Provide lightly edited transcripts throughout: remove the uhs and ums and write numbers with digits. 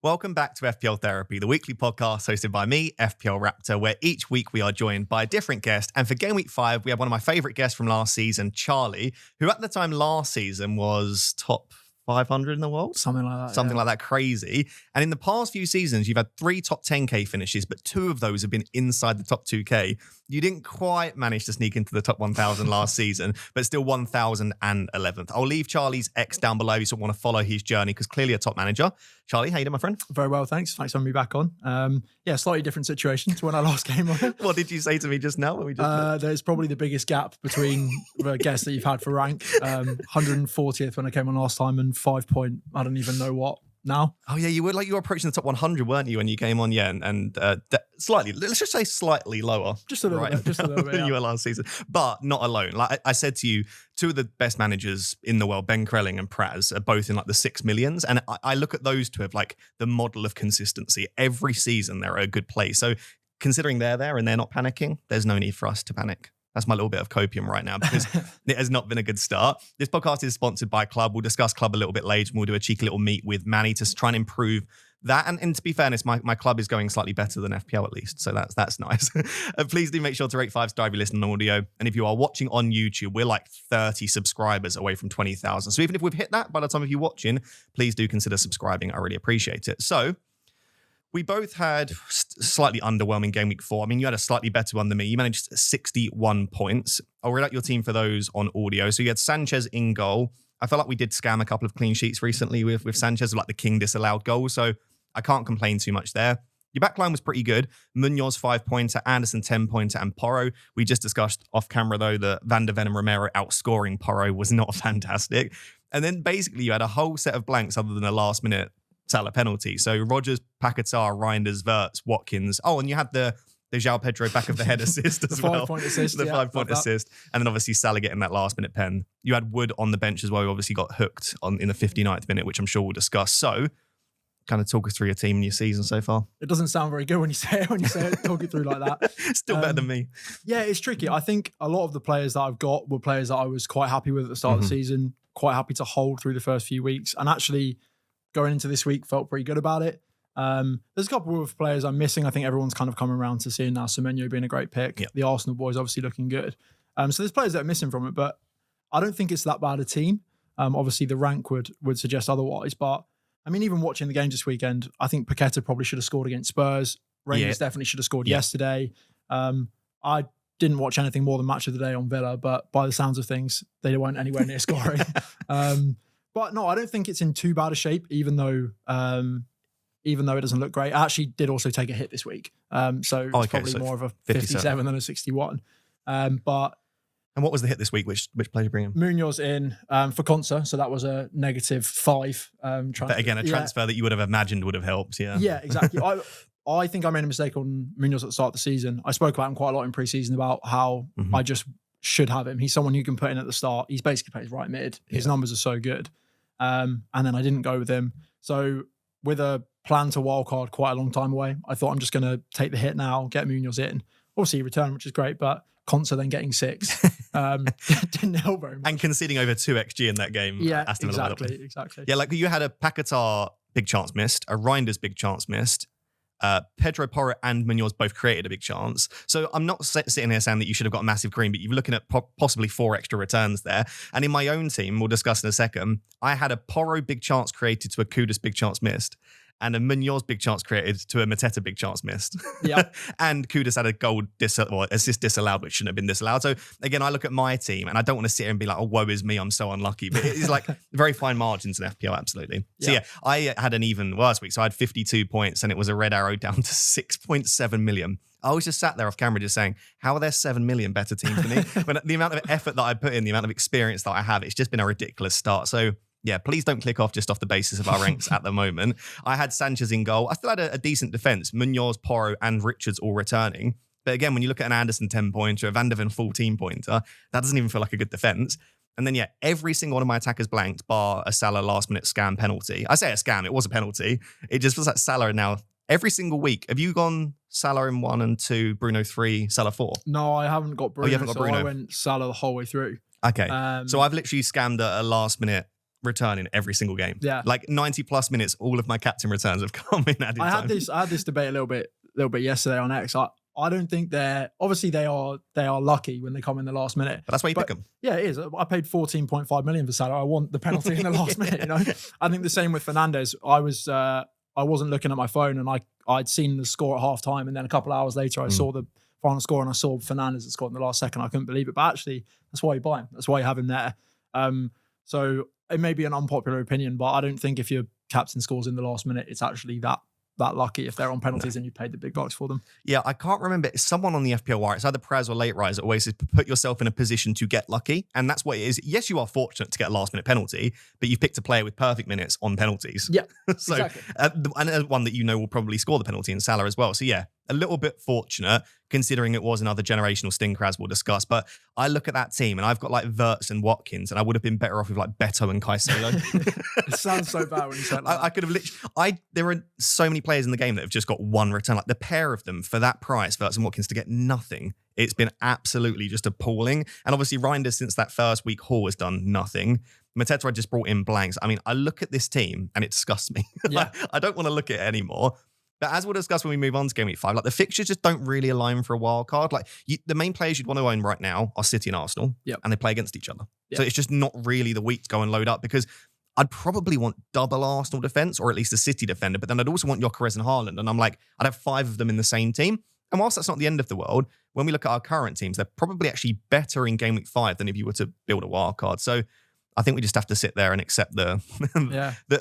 Welcome back to FPL Therapy, the weekly podcast hosted by me, FPL Raptor, where each week we are joined by a different guest. And for Game Week 5, we have one of my favourite guests from last season, Charlie, who at the time last season was top 500 in the world? Something like that. Something like that, crazy. And in the past few seasons, you've had 3 top 10k finishes, but 2 of those have been inside the top 2k. You didn't quite manage to sneak into the top 1,000 last season, but still 1,011th. I'll leave Charlie's X down below if you want to follow his journey, because clearly a top manager. Charlie, how you doing, my friend? Very well, thanks. Thanks for having me back on. Yeah, slightly different situation to when I last came on. What did you say to me just now? There's probably the biggest gap between the guests that you've had for rank. 140th when I came on last time and 5 point, I don't even know what now. Oh yeah, you were approaching the top 100, weren't you, when you came on? Yeah, and slightly, let's just say slightly lower. Just a little bit, just a little bit. Than you were last season, but not alone. Like I said to you, 2 of the best managers in the world, Ben Krelling and Praz, are both in like the 6 millions, and I look at those 2 as like the model of consistency. Every season they're at a good place. So considering they're there and they're not panicking, there's no need for us to panic. That's my little bit of copium right now, because it has not been a good start. This podcast is sponsored by Club. We'll discuss Club a little bit later, and we'll do a cheeky little meet with Manny to try and improve that. And to be fairness, my club is going slightly better than FPL at least, so that's nice. Please do make sure to rate 5-star if you listen on audio. And if you are watching on YouTube, we're like 30 subscribers away from 20,000. So even if we've hit that by the time of you watching, please do consider subscribing. I really appreciate it. So we both had slightly underwhelming Game Week 4. I mean, you had a slightly better one than me. You managed 61 points. I'll read out your team for those on audio. So you had Sanchez in goal. I felt like we did scam a couple of clean sheets recently with Sanchez, like the king disallowed goals. So I can't complain too much there. Your backline was pretty good. Munoz 5-pointer, Anderson 10-pointer, and Porro. We just discussed off camera, though, that Van der Ven and Romero outscoring Porro was not fantastic. And then basically you had a whole set of blanks other than a last-minute Salah penalty. So Rodgers, Paquetá, Reinders, Wirtz, Watkins. Oh, and you had the João Pedro back of the head assist as well. 5-point assist. The 5-point assist. And then obviously Salah getting that last minute pen. You had Wood on the bench as well, who obviously got hooked in the 59th minute, which I'm sure we'll discuss. So kind of talk us through your team and your season so far. It doesn't sound very good when you say it, talk it through like that. Still better than me. Yeah, it's tricky. I think a lot of the players that I've got were players that I was quite happy with at the start of the season, quite happy to hold through the first few weeks. And actually going into this week, felt pretty good about it. There's a couple of players I'm missing. I think everyone's kind of coming around to seeing now Semenyo being a great pick. Yep. The Arsenal boys obviously looking good. So there's players that are missing from it, but I don't think it's that bad a team. Obviously the rank would suggest otherwise, but I mean, even watching the game this weekend, I think Paquetá probably should have scored against Spurs. Rangers definitely should have scored yesterday. I didn't watch anything more than Match of the Day on Villa, but by the sounds of things, they weren't anywhere near scoring. But no, I don't think it's in too bad a shape, even though it doesn't look great. I actually did also take a hit this week. So it's probably more of a 57 than a 61. And what was the hit this week? Which player did you bring in? Munoz in for Consa, so that was a -5. But again, a transfer that you would have imagined would have helped. Yeah, exactly. I think I made a mistake on Munoz at the start of the season. I spoke about him quite a lot in pre-season about how I just should have him. He's someone you can put in at the start. He's basically plays right mid. His numbers are so good. And then I didn't go with him. So with a plan to wildcard quite a long time away, I thought I'm just going to take the hit now, get Munoz in. Obviously he returned, which is great, but Consa then getting 6 didn't help very much. And conceding over 2 XG in that game. Yeah, exactly. Yeah, like you had a Paquetá big chance missed, a Reinders big chance missed, Pedro Porro and Munoz both created a big chance. So I'm not sitting here saying that you should have got a massive green, but you're looking at possibly 4 extra returns there. And in my own team, we'll discuss in a second, I had a Porro big chance created to a Kudus big chance missed, and a Munoz big chance created to a Mateta big chance missed. Yeah. And Kudus had a goal assist disallowed, which shouldn't have been disallowed. So again, I look at my team and I don't want to sit here and be like, oh, woe is me, I'm so unlucky. But it's like very fine margins in FPL, absolutely. So yeah, I had an even worse week. So I had 52 points and it was a red arrow down to 6.7 million. I was just sat there off camera just saying, how are there 7 million better teams than me? When the amount of effort that I put in, the amount of experience that I have, it's just been a ridiculous start. So yeah, please don't click off just off the basis of our ranks at the moment. I had Sanchez in goal. I still had a decent defence. Munoz, Porro, and Richards all returning. But again, when you look at an Anderson 10-pointer, a Van der Ven 14-pointer, that doesn't even feel like a good defence. And then, yeah, every single one of my attackers blanked, bar a Salah last-minute scam penalty. I say a scam, it was a penalty. It just feels like Salah now, every single week. Have you gone Salah in 1 and 2, Bruno 3, Salah 4? No, I haven't got Bruno. Oh, you haven't got Bruno? I went Salah the whole way through. Okay. So I've literally scammed a last-minute return in every single game. Yeah. Like 90 plus minutes, all of my captain returns have come in added I time. had this debate a little bit yesterday on X. I don't think they are lucky when they come in the last minute. But that's why you pick them. Yeah, it is. I paid 14.5 million for Salah. I want the penalty in the last minute, you know? I think the same with Fernandes. I wasn't looking at my phone, and I'd seen the score at half time, and then a couple of hours later I saw the final score and I saw Fernandes had scored in the last second. I couldn't believe it. But actually, that's why you buy him. That's why you have him there. So it may be an unpopular opinion, but I don't think if your captain scores in the last minute, it's actually that lucky if they're on penalties and you paid the big bucks for them. Yeah, I can't remember. Someone on the FPL wire, it's either Praz or Late Rise, always says put yourself in a position to get lucky. And that's what it is. Yes, you are fortunate to get a last minute penalty, but you've picked a player with perfect minutes on penalties. Yeah, so, exactly. And one that you know will probably score the penalty in Salah as well. So yeah, a little bit fortunate considering it was another generational stinker, as we'll discuss. But I look at that team and I've got like Wirtz and Watkins, and I would have been better off with like Beto and Caicedo. It sounds so bad when you say it like that. I could have literally, there are so many players in the game that have just got one return. Like the pair of them for that price, Wirtz and Watkins, to get nothing. It's been absolutely just appalling. And obviously Reinders, since that first week haul, has done nothing. Mateta, I just brought in blanks. I mean, I look at this team and it disgusts me. Yeah. I don't want to look at it anymore. But as we'll discuss when we move on to Game Week 5, like the fixtures just don't really align for a wild card. Like the main players you'd want to own right now are City and Arsenal, and they play against each other. Yep. So it's just not really the week to go and load up, because I'd probably want double Arsenal defense or at least a City defender, but then I'd also want Gyökeres and Haaland. And I'm like, I'd have 5 of them in the same team. And whilst that's not the end of the world, when we look at our current teams, they're probably actually better in Game Week 5 than if you were to build a wild card. So I think we just have to sit there and accept the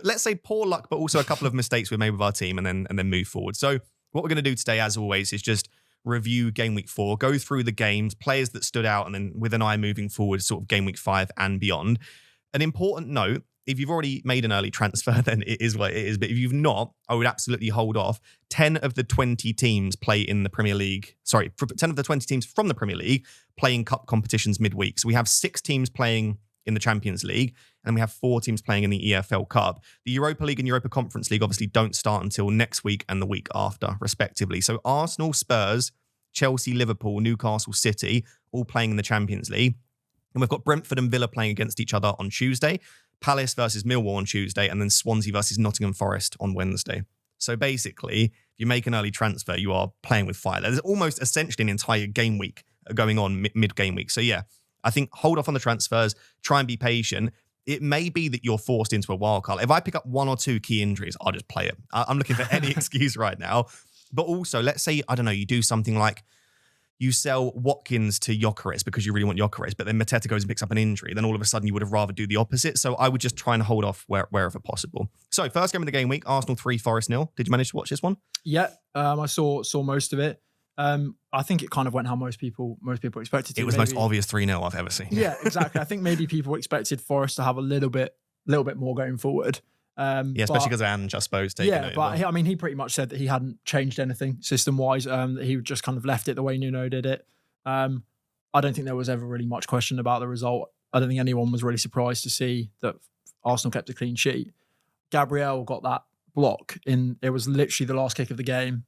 let's say poor luck, but also a couple of mistakes we made with our team, and then move forward. So what we're going to do today, as always, is just review Game Week 4, go through the games, players that stood out, and then with an eye moving forward, sort of Game Week 5 and beyond. An important note, if you've already made an early transfer, then it is what it is. But if you've not, I would absolutely hold off. 10 of the 20 teams play in the Premier League. Sorry, 10 of the 20 teams from the Premier League play in cup competitions midweek. So we have 6 teams playing in the Champions League, and we have 4 teams playing in the EFL Cup. The Europa League and Europa Conference League obviously don't start until next week and the week after, respectively. So Arsenal, Spurs, Chelsea, Liverpool, Newcastle, City, all playing in the Champions League. And we've got Brentford and Villa playing against each other on Tuesday, Palace versus Millwall on Tuesday, and then Swansea versus Nottingham Forest on Wednesday. So basically, if you make an early transfer, you are playing with fire. There's almost essentially an entire game week going on mid-game week. So yeah, I think hold off on the transfers, try and be patient. It may be that you're forced into a wild card. If I pick up 1 or 2 key injuries, I'll just play it. I'm looking for any excuse right now. But also, let's say, I don't know, you do something like you sell Watkins to Gyökeres because you really want Gyökeres, but then Mateta goes and picks up an injury. Then all of a sudden you would have rather do the opposite. So I would just try and hold off wherever possible. So first game of the game week, Arsenal 3, Forest 0. Did you manage to watch this one? Yeah, I saw most of it. I think it kind of went how most people expected to. It was the most obvious 3-0 I've ever seen. Yeah, exactly. I think maybe people expected Forest to have a little bit more going forward. Especially because of Ange, I suppose. I mean, he pretty much said that he hadn't changed anything system-wise, that he just kind of left it the way Nuno did it. I don't think there was ever really much question about the result. I don't think anyone was really surprised to see that Arsenal kept a clean sheet. Gabriel got that block it was literally the last kick of the game.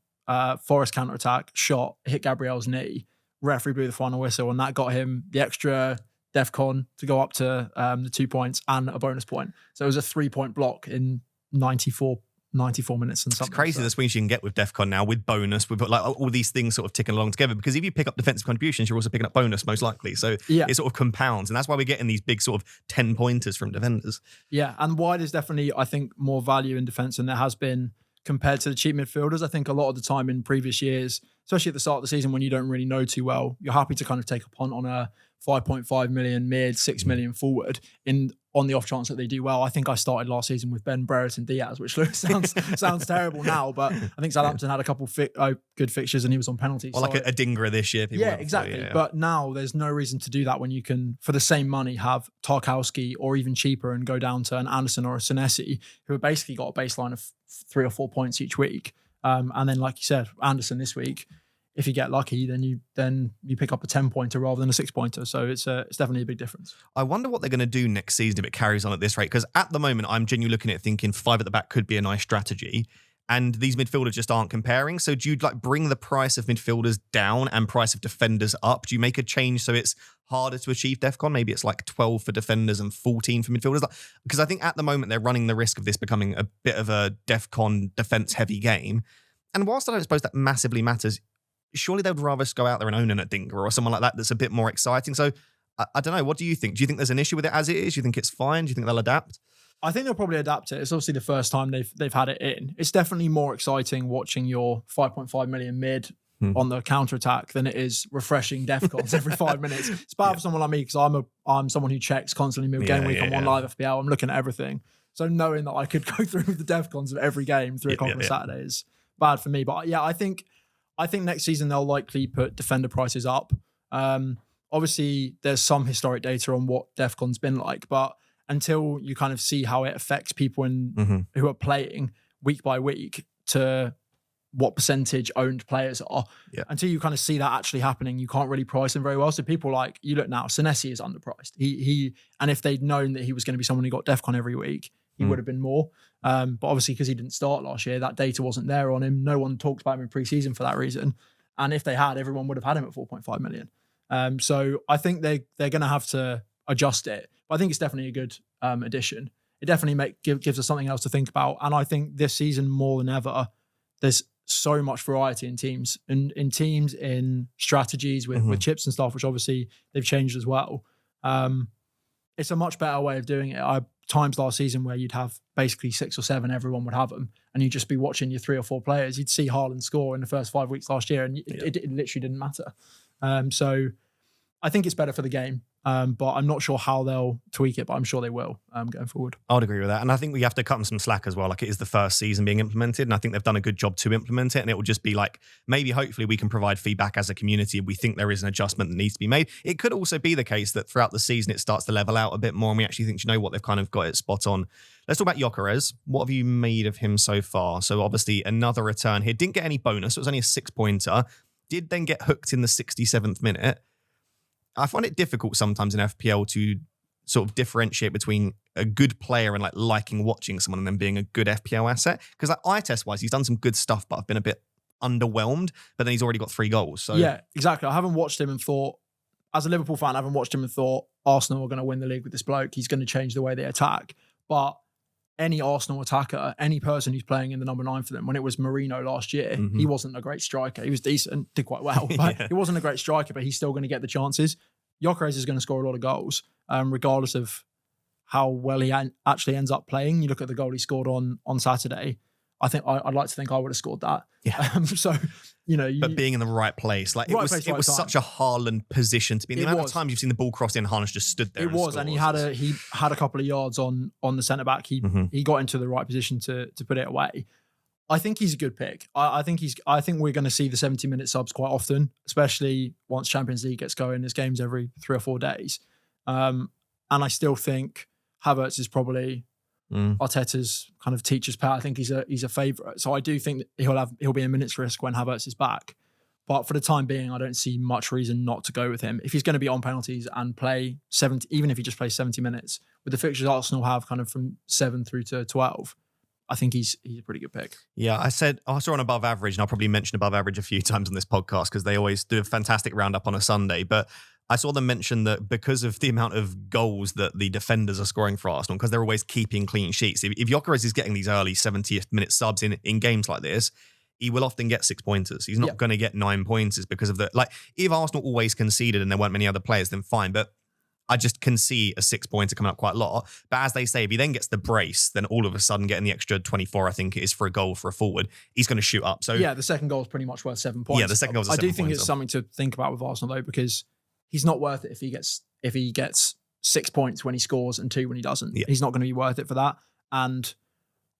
Forest counter-attack, shot, hit Gabriel's knee. Referee blew the final whistle, and that got him the extra DEFCON to go up to the 2 points and a bonus point. So it was a 3-point block in 94 minutes and something. It's crazy the swings you can get with DEFCON now, with bonus. We've got like all these things sort of ticking along together, because if you pick up defensive contributions, you're also picking up bonus most likely. So it sort of compounds, and that's why we're getting these big sort of 10 pointers from defenders. Yeah, and wide is definitely, I think, more value in defence than there has been compared to the cheap midfielders. I think a lot of the time in previous years, especially at the start of the season when you don't really know too well, you're happy to kind of take a punt on a 5.5 million mid, 6 million forward on the off chance that they do well. I think I started last season with Ben, Brereton, Diaz, which sounds terrible now, but I think Southampton had a couple good fixtures and he was on penalties. Or like a Dingra this year. Yeah, exactly. But now there's no reason to do that when you can, for the same money, have Tarkowski or even cheaper and go down to an Anderson or a Senesi, who have basically got a baseline of 3 or 4 points each week. And then, like you said, Anderson this week, if you get lucky, then you pick up a 10-pointer rather than a 6-pointer. So it's definitely a big difference. I wonder what they're going to do next season if it carries on at this rate. Because at the moment, I'm genuinely looking at it thinking 5 at the back could be a nice strategy. and these midfielders just aren't comparing. So do you like bring the price of midfielders down and price of defenders up? Do you make a change so it's harder to achieve DEFCON? Maybe it's like 12 for defenders and 14 for midfielders. Because I think at the moment they're running the risk of this becoming a bit of a DEFCON defense-heavy game. And whilst I don't suppose that massively matters, surely they'd rather us go out there and own an Adingra or someone like that that's a bit more exciting. So I don't know. What do you think? Do you think there's an issue with it as it is? Do you think it's fine? Do you think they'll adapt? I think they'll probably adapt it. It's obviously the first time they've had it in. It's definitely more exciting watching your 5.5 million mid on the counter-attack than it is refreshing DEFCONs every 5 minutes. It's bad for someone like me because I'm someone who checks constantly game week. I'm on live FPL. I'm looking at everything. So knowing that I could go through the DEFCONs of every game 3 o'clock on Saturday is bad for me. But yeah, I think next season they'll likely put defender prices up. Obviously, there's some historic data on what DEFCON's been like, but until you kind of see how it affects people who are playing week by week to what percentage owned players are, until you kind of see that actually happening, you can't really price them very well. So people like, you look now, Senesi is underpriced. And if they'd known that he was going to be someone who got DEFCON every week, he would have been more. But obviously, because he didn't start last year, that data wasn't there on him. No one talked about him in pre-season for that reason. And if they had, everyone would have had him at 4.5 million. So I think they're going to have to adjust it. But I think it's definitely a good addition. It definitely gives us something else to think about. And I think this season, more than ever, there's so much variety in teams. In teams, in strategies with chips and stuff, which obviously they've changed as well. It's a much better way of doing it. Times last season where you'd have basically 6 or 7, everyone would have them, and you'd just be watching your 3 or 4 players. You'd see HAALAND score in the first 5 weeks last year, and it literally didn't matter. So I think it's better for the game, but I'm not sure how they'll tweak it, but I'm sure they will going forward. I would agree with that. And I think we have to cut them some slack as well. Like, it is the first season being implemented, and I think they've done a good job to implement it. And it will just be like, maybe hopefully we can provide feedback as a community if we think there is an adjustment that needs to be made. It could also be the case that throughout the season it starts to level out a bit more, and we actually think, you know what, they've kind of got it spot on. Let's talk about Gyökeres. What have you made of him so far? So obviously another return here. Didn't get any bonus. It was only a 6-pointer. Did then get hooked in the 67th minute. I find it difficult sometimes in FPL to sort of differentiate between a good player and like liking watching someone and then being a good FPL asset. Because like eye test wise, he's done some good stuff, but I've been a bit underwhelmed. But then he's already got 3 goals. So yeah, exactly. I haven't watched him and thought, as a Liverpool fan, I haven't watched him and thought Arsenal are going to win the league with this bloke. He's going to change the way they attack. But any Arsenal attacker, any person who's playing in the number 9 for them, when it was Mourinho last year, he wasn't a great striker. He was decent, did quite well, but he wasn't a great striker, but he's still going to get the chances. Gyökeres is going to score a lot of goals, regardless of how well he actually ends up playing. You look at the goal he scored on Saturday. I think I'd like to think I would have scored that. Yeah. So, you know, but being in the right place, like it was such a Haaland position to be in. The amount of times you've seen the ball crossed in, Haaland's just stood there. It was, and he had a couple of yards on the centre back. He got into the right position to put it away. I think he's a good pick. I think we're going to see the 70-minute subs quite often, especially once Champions League gets going. There's games every 3 or 4 days, and I still think Havertz is probably Arteta's kind of teacher's pet. I think he's a favourite. So I do think that he'll be a minute's risk when Havertz is back. But for the time being, I don't see much reason not to go with him. If he's going to be on penalties and play 70, even if he just plays 70 minutes, with the fixtures Arsenal have kind of from 7 through to 12, I think he's a pretty good pick. Yeah, I saw on above average, and I'll probably mention above average a few times on this podcast because they always do a fantastic roundup on a Sunday. But I saw them mention that because of the amount of goals that the defenders are scoring for Arsenal, because they're always keeping clean sheets, if Gyökeres is getting these early 70th minute subs in games like this, he will often get 6 pointers. He's not going to get 9 pointers because of the, like, if Arsenal always conceded and there weren't many other players, then fine. But I just can see a 6-pointer coming up quite a lot. But as they say, if he then gets the brace, then all of a sudden getting the extra 24, I think it is for a goal for a forward, he's going to shoot up. So yeah, the second goal is pretty much worth 7 points. Yeah, the second goal is 7 points. I do think points it's something to think about with Arsenal though, because he's not worth it if he gets 6 points when he scores and 2 when he doesn't. Yeah. He's not going to be worth it for that. And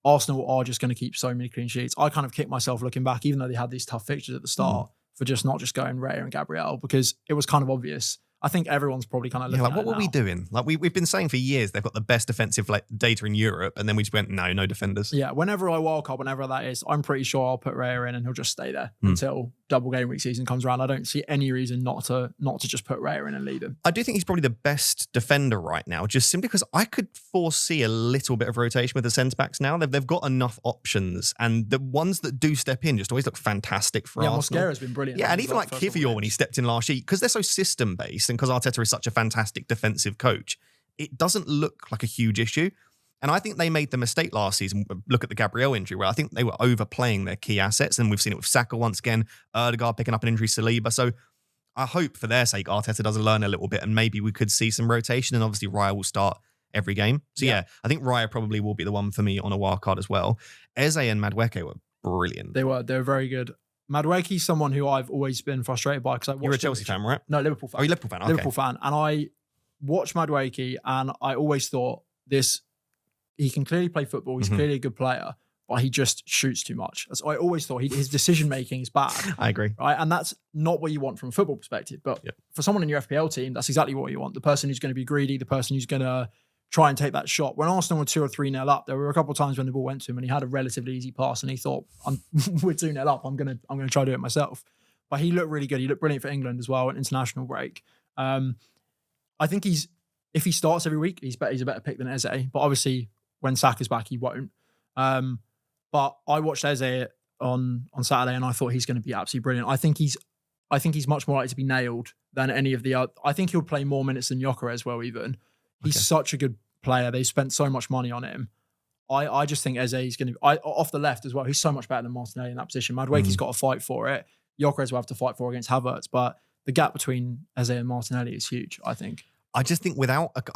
Arsenal are just going to keep so many clean sheets. I kind of kicked myself looking back, even though they had these tough fixtures at the start, for just not just going Raya and Gabriel, because it was kind of obvious. I think everyone's probably kind of looking at what were we doing? Like we've been saying for years, they've got the best defensive data in Europe, and then we just went, no defenders. Yeah, whenever I wildcard, whenever that is, I'm pretty sure I'll put Raya in and he'll just stay there until double game week season comes around, I don't see any reason not to just put Raya in and lead him. I do think he's probably the best defender right now, just simply because I could foresee a little bit of rotation with the centre-backs now. They've got enough options, and the ones that do step in just always look fantastic for Arsenal. Mosquera's been brilliant. Yeah, and even like Kivior when he stepped in last year, because they're so system-based and because Arteta is such a fantastic defensive coach, it doesn't look like a huge issue. And I think they made the mistake last season. Look at the Gabriel injury, where I think they were overplaying their key assets. And we've seen it with Saka once again, Ødegaard picking up an injury, Saliba. So I hope for their sake, Arteta does learn a little bit and maybe we could see some rotation. And obviously Raya will start every game. So yeah, I think Raya probably will be the one for me on a wild card as well. Eze and Madueke were brilliant. They were very good. Madueke's someone who I've always been frustrated by because You're a Chelsea fan, right? No, Liverpool fan. Oh, you're Liverpool fan. Okay. Liverpool fan. And I watched Madueke and I always thought he can clearly play football. He's clearly a good player, but he just shoots too much. That's I always thought. His decision-making is bad. I agree. Right? And that's not what you want from a football perspective. But for someone in your FPL team, that's exactly what you want. The person who's going to be greedy, the person who's going to try and take that shot. When Arsenal were 2 or 3-0 up, there were a couple of times when the ball went to him and he had a relatively easy pass and he thought, we're 2-0 up. I'm going to try to do it myself. But he looked really good. He looked brilliant for England as well, an international break. I think if he starts every week, he's a better pick than Eze. But obviously, when Saka's back, he won't. But I watched Eze on Saturday and I thought he's going to be absolutely brilliant. I think he's much more likely to be nailed than any of the other. I think he'll play more minutes than Gyökeres as well, even. He's such a good player. They spent so much money on him. I just think Eze is going to be, off the left as well. He's so much better than Martinelli in that position. Madueke's got to fight for it. Gyökeres will have to fight for it against Havertz. But the gap between Eze and Martinelli is huge, I think. I just think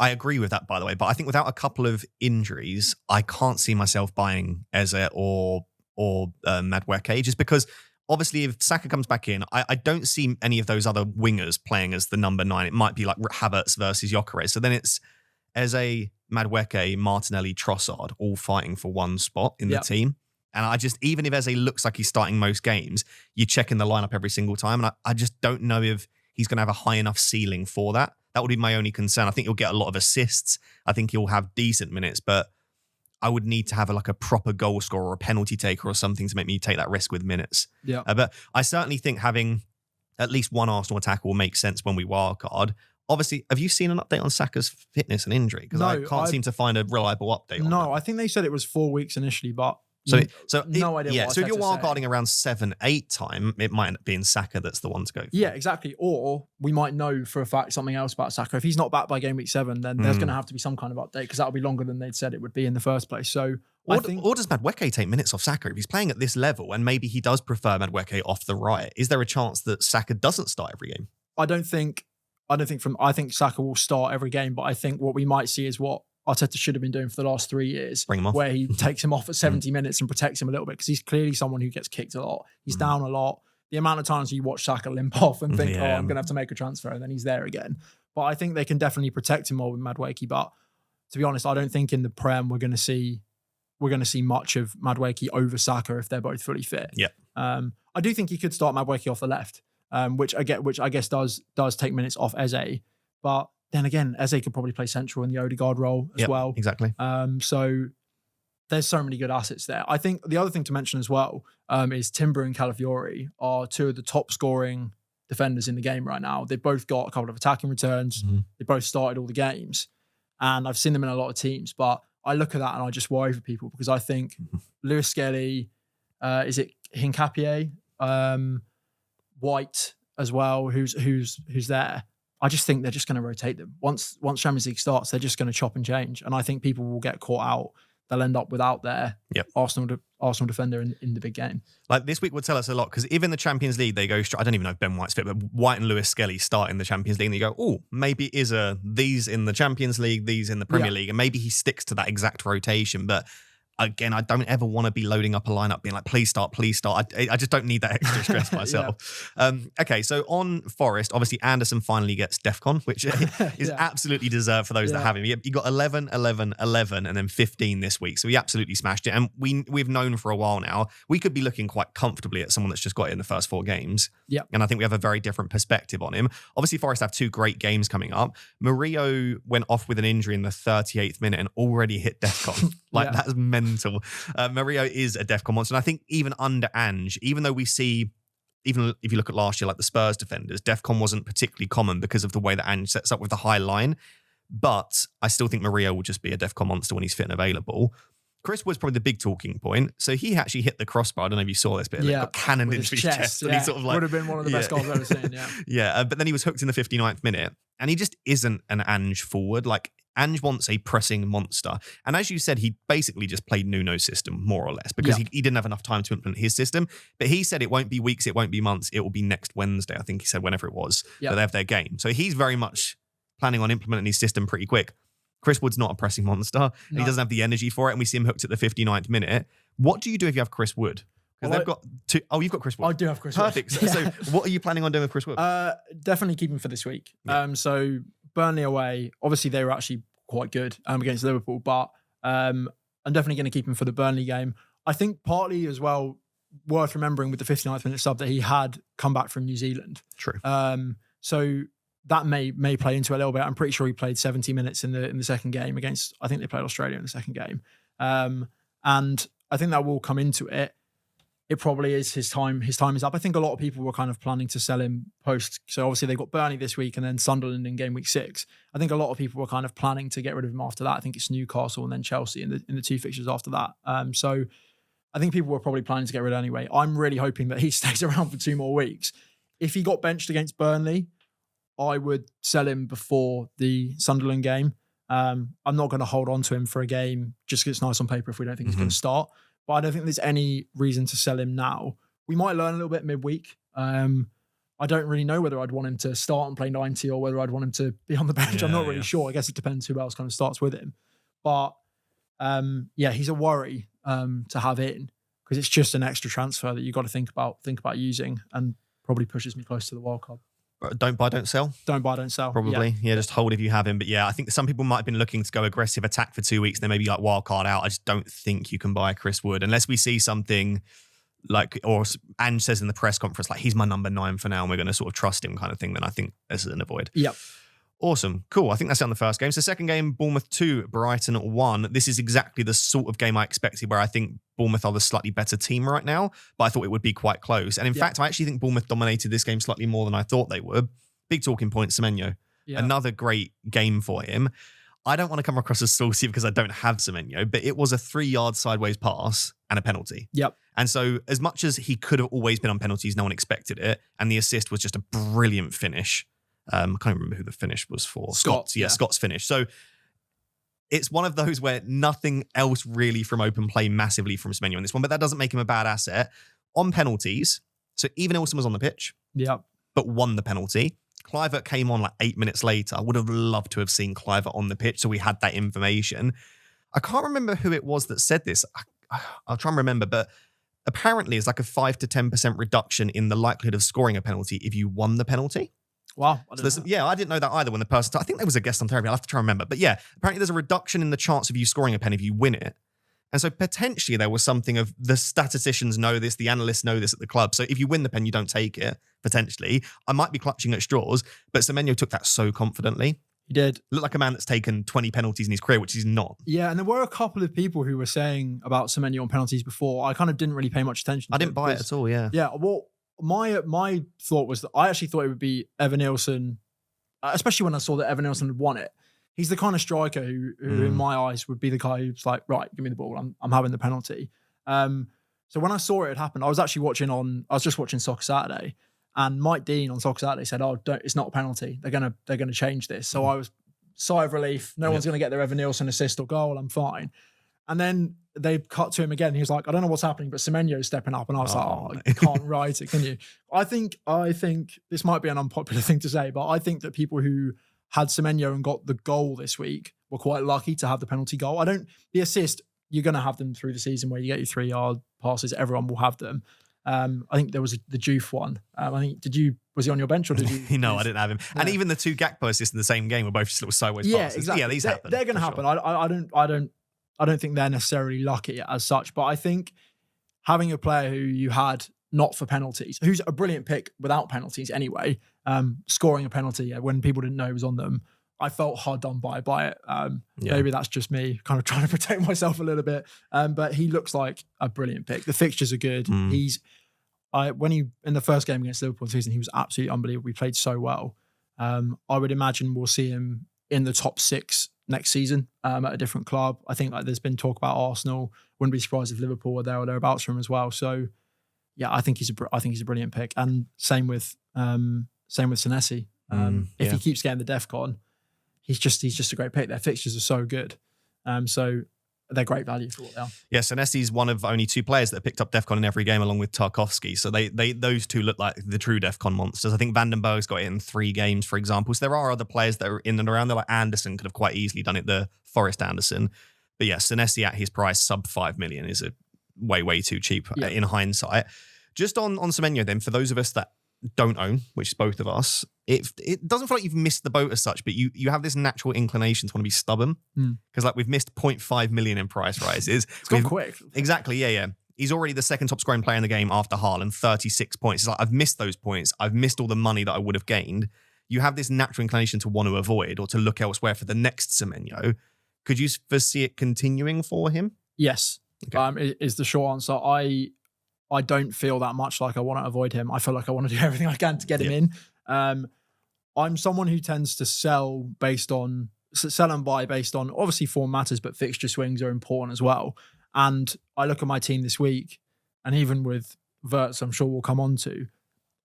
I agree with that, by the way, but I think without a couple of injuries, I can't see myself buying Eze or Madueke, just because obviously if Saka comes back in, I don't see any of those other wingers playing as the number 9. It might be like Havertz versus Gyökeres. So then it's Eze, Madueke, Martinelli, Trossard all fighting for one spot in the team. And I just, even if Eze looks like he's starting most games, you're checking the lineup every single time. And I just don't know if he's going to have a high enough ceiling for that. That would be my only concern. I think he'll get a lot of assists. I think he'll have decent minutes, but I would need to have a proper goal scorer or a penalty taker or something to make me take that risk with minutes. Yeah. But I certainly think having at least one Arsenal attacker will make sense when we wildcard. Obviously, have you seen an update on Saka's fitness and injury? Because I can't seem to find a reliable update on that. No, I think they said it was 4 weeks initially, but no idea. Yeah, so if you're wildcarding around 7-8 time, it might end up being Saka that's the one to go for. Yeah, exactly. Or we might know for a fact something else about Saka. If he's not back by game week 7, then there's going to have to be some kind of update because that'll be longer than they'd said it would be in the first place. So or does Madueke take minutes off Saka? If he's playing at this level and maybe he does prefer Madueke off the right, is there a chance that Saka doesn't start every game? I think Saka will start every game, but I think what we might see is what Arteta should have been doing for the last 3 years, bring him off, where he takes him off at 70 minutes and protects him a little bit because he's clearly someone who gets kicked a lot. He's down a lot. The amount of times you watch Saka limp off and think, I'm going to have to make a transfer, and then he's there again. But I think they can definitely protect him more with Madueke. But to be honest, I don't think in the Prem we're going to see much of Madueke over Saka if they're both fully fit. Yeah. I do think he could start Madueke off the left, which I guess does take minutes off Eze, but then again, Eze could probably play central in the Ødegaard role as well. Exactly. So there's so many good assets there. I think the other thing to mention as well is Timber and Calafiori are 2 of the top scoring defenders in the game right now. They've both got a couple of attacking returns. They both started all the games. And I've seen them in a lot of teams. But I look at that and I just worry for people because I think Lewis Skelly, is it Hincapié? White as well, who's there. I just think they're just going to rotate them. Once Champions League starts, they're just going to chop and change. And I think people will get caught out. They'll end up without their Arsenal defender in the big game. Like this week will tell us a lot because even the Champions League, they go straight. I don't even know if Ben White's fit, but White and Lewis Skelly start in the Champions League and you go, oh, maybe is these in the Champions League, these in the Premier League. And maybe he sticks to that exact rotation. But again, I don't ever want to be loading up a lineup being like, please start. I just don't need that extra stress myself. Okay, so on Forest, obviously Anderson finally gets DEFCON, which is absolutely deserved for those that have him. He got 11, 11, 11, and then 15 this week. So he absolutely smashed it. And we've known for a while now, we could be looking quite comfortably at someone that's just got it in the first 4 games. Yeah. And I think we have a very different perspective on him. Obviously, Forest have 2 great games coming up. Murillo went off with an injury in the 38th minute and already hit DEFCON. That's mental. Murillo is a DEFCON monster. And I think even under Ange, even though we see even if you look at last year, like the Spurs defenders, DEFCON wasn't particularly common because of the way that Ange sets up with the high line. But I still think Maria will just be a DEFCON monster when he's fit and available. Chris Wood's probably the big talking point. So he actually hit the crossbar. I don't know if you saw this, but it got cannoned into his chest. Yeah. And he sort of like, would have been one of the best goals I've ever seen, yeah. Yeah, but then he was hooked in the 59th minute. And he just isn't an Ange forward. Like, Ange wants a pressing monster. And as you said, he basically just played Nuno's system, more or less, because he didn't have enough time to implement his system. But he said it won't be weeks, it won't be months, it will be next Wednesday, I think he said, whenever it was, that they have their game. So he's very much planning on implementing his system pretty quick. Chris Wood's not a pressing monster, and he doesn't have the energy for it, and we see him hooked at the 59th minute. What do you do if you have Chris Wood? Because they've got two. Oh, you've got Chris Wood. I do have Chris Perfect. Wood. Perfect. So what are you planning on doing with Chris Wood? Definitely keep him for this week. So Burnley away, obviously they were actually quite good against Liverpool, but I'm definitely going to keep him for the Burnley game. I think partly as well, worth remembering with the 59th minute sub that he had come back from New Zealand. True. So that may play into it a little bit. I'm pretty sure he played 70 minutes in the second game against, I think they played Australia in the second game. And I think that will come into it. It probably is his time. His time is up. I think a lot of people were kind of planning to sell him post. So obviously they've got Burnley this week and then Sunderland in game week 6. I think a lot of people were kind of planning to get rid of him after that. I think it's Newcastle and then Chelsea in the 2 fixtures after that. So I think people were probably planning to get rid of anyway. I'm really hoping that he stays around for 2 more weeks. If he got benched against Burnley, I would sell him before the Sunderland game. I'm not going to hold on to him for a game just because it's nice on paper if we don't think he's going to start. But I don't think there's any reason to sell him now. We might learn a little bit midweek. I don't really know whether I'd want him to start and play 90 or whether I'd want him to be on the bench. I'm not really sure. I guess it depends who else kind of starts with him. But he's a worry to have in because it's just an extra transfer that you've got to think about using and probably pushes me close to the wild card. Don't buy, don't sell. Don't buy, don't sell. Probably. Yeah, just hold if you have him. But yeah, I think some people might have been looking to go aggressive attack for 2 weeks. Then maybe like wild card out. I just don't think you can buy Chris Wood unless we see something like, or Ange says in the press conference, like he's my number 9 for now and we're going to sort of trust him kind of thing. Then I think this is an avoid. Yep. Awesome. Cool. I think that's it on the first game. So second game, Bournemouth 2, Brighton 1. This is exactly the sort of game I expected where I think Bournemouth are the slightly better team right now, but I thought it would be quite close. And in fact, I actually think Bournemouth dominated this game slightly more than I thought they would. Big talking point, Semenyo. Another great game for him. I don't want to come across as saucy because I don't have Semenyo, but it was a 3-yard sideways pass and a penalty. Yep. And so as much as he could have always been on penalties, no one expected it. And the assist was just a brilliant finish. I can't remember who the finish was for. Scott's. Yeah, Scott's finish. So it's one of those where nothing else really from open play massively from Semenyo in this one, but that doesn't make him a bad asset. On penalties, so even Ilson was on the pitch, but won the penalty. Kluivert came on like 8 minutes later. I would have loved to have seen Kluivert on the pitch, so we had that information. I can't remember who it was that said this. I'll try and remember, but apparently it's like a 5 to 10% reduction in the likelihood of scoring a penalty if you won the penalty. Wow. I didn't know that either when the person... I think there was a guest on therapy. I'll have to try and remember. But yeah, apparently there's a reduction in the chance of you scoring a pen if you win it. And so potentially there was something of the statisticians know this, the analysts know this at the club. So if you win the pen, you don't take it, potentially. I might be clutching at straws, but Semenyo took that so confidently. He did. Looked like a man that's taken 20 penalties in his career, which he's not. Yeah, and there were a couple of people who were saying about Semenyo on penalties before. I kind of didn't really pay much attention to I didn't buy it at all, yeah. Yeah, well, my thought was that I actually thought it would be Evan Nilsson, especially when I saw that Evan Nilsson had won it. He's the kind of striker who in my eyes, would be the guy who's like, right, give me the ball. I'm having the penalty. So when I saw it happen, I was just watching Soccer Saturday, and Mike Dean on Soccer Saturday said, it's not a penalty. They're gonna change this. So I was sigh of relief. No one's gonna get their Evan Nilsson assist or goal. I'm fine. And then they cut to him again. He was like, I don't know what's happening, but Semenyo's stepping up. And I was you can't write it, can you? I think this might be an unpopular thing to say, but I think that people who had Semenyo and got the goal this week were quite lucky to have the penalty goal. The assist, you're going to have them through the season where you get your 3-yard passes. Everyone will have them. I think there was the Juve one. Was he on your bench or did you? No, I didn't have him. Yeah. And even the 2 Gakpo assists in the same game were both just little sideways passes. Exactly. Yeah, these happen. They're going to happen. Sure. I don't think they're necessarily lucky as such, but I think having a player who you had not for penalties, who's a brilliant pick without penalties anyway, scoring a penalty when people didn't know he was on them, I felt hard done by it. Maybe that's just me kind of trying to protect myself a little bit. But he looks like a brilliant pick. The fixtures are good. when he in the first game against Liverpool season, he was absolutely unbelievable. We played so well. I would imagine we'll see him in the top 6 next season at a different club. I think there's been talk about Arsenal. Wouldn't be surprised if Liverpool were there or thereabouts for him as well. So yeah, I think he's a brilliant pick. And same with Senesi. If he keeps getting the DEFCON, he's just a great pick. Their fixtures are so good. So they're great value for what they are. Yeah, Senesi's one of only 2 players that picked up DEFCON in every game along with Tarkowski. So those 2 look like the true DEFCON monsters. I think Vandenberg's got it in 3 games, for example. So there are other players that are in and around there. Like Anderson could have quite easily done it, the Forest Anderson. But yeah, Senesi at his price, sub 5 million, is a way too cheap in hindsight. Just on Semenyo then, for those of us that don't own, which is both of us, it doesn't feel like you've missed the boat as such, but you have this natural inclination to want to be stubborn because like we've missed 0.5 million in price rises. It's gone quick. Exactly, yeah. He's already the second top scoring player in the game after Haaland, 36 points. It's like I've missed those points. I've missed all the money that I would have gained. You have this natural inclination to want to avoid or to look elsewhere for the next Semenyo. Could you foresee it continuing for him? Yes, okay. Is the short answer. I don't feel that much like I want to avoid him. I feel like I want to do everything I can to get him in. I'm someone who tends to sell and buy based on, obviously form matters, but fixture swings are important as well. And I look at my team this week, and even with Wirtz, I'm sure we'll come on to,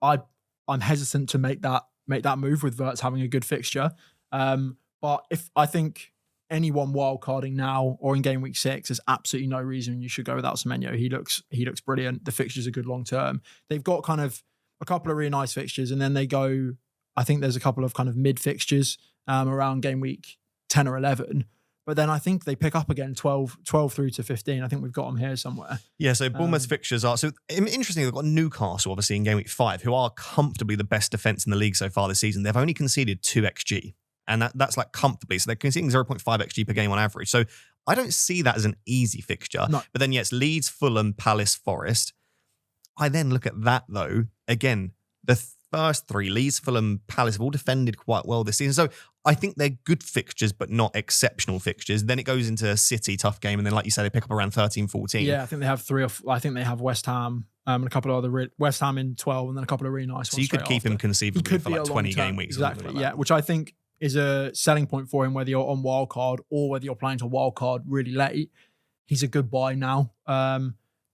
I'm hesitant to make that move with Wirtz having a good fixture. But if I think anyone wildcarding now or in game week 6, there's absolutely no reason you should go without Semenyo. He looks brilliant. The fixtures are good long term. They've got kind of a couple of really nice fixtures, and then they go, I think there's a couple of kind of mid fixtures around game week 10 or 11. But then I think they pick up again 12 through to 15. I think we've got them here somewhere. Yeah, so Bournemouth's fixtures are... So, interestingly, they've got Newcastle, obviously, in game week 5, who are comfortably the best defence in the league so far this season. They've only conceded 2 XG. And that's like comfortably. So they're conceding 0.5 XG per game on average. So I don't see that as an easy fixture. No. But then, yes, Leeds, Fulham, Palace, Forest. I then look at that, though. Again, the first 3, Leeds, Fulham, Palace, have all defended quite well this season. So I think they're good fixtures, but not exceptional fixtures. Then it goes into City, tough game. And then, like you said, they pick up around 13, 14. Yeah, I think they have 3 I think they have West Ham and a couple of other... West Ham in 12 and then a couple of really nice ones. So you could keep him conceivably for like 20 game weeks. Exactly, like that. Yeah, which I think is a selling point for him, whether you're on wildcard or whether you're playing to wildcard really late. He's a good buy now.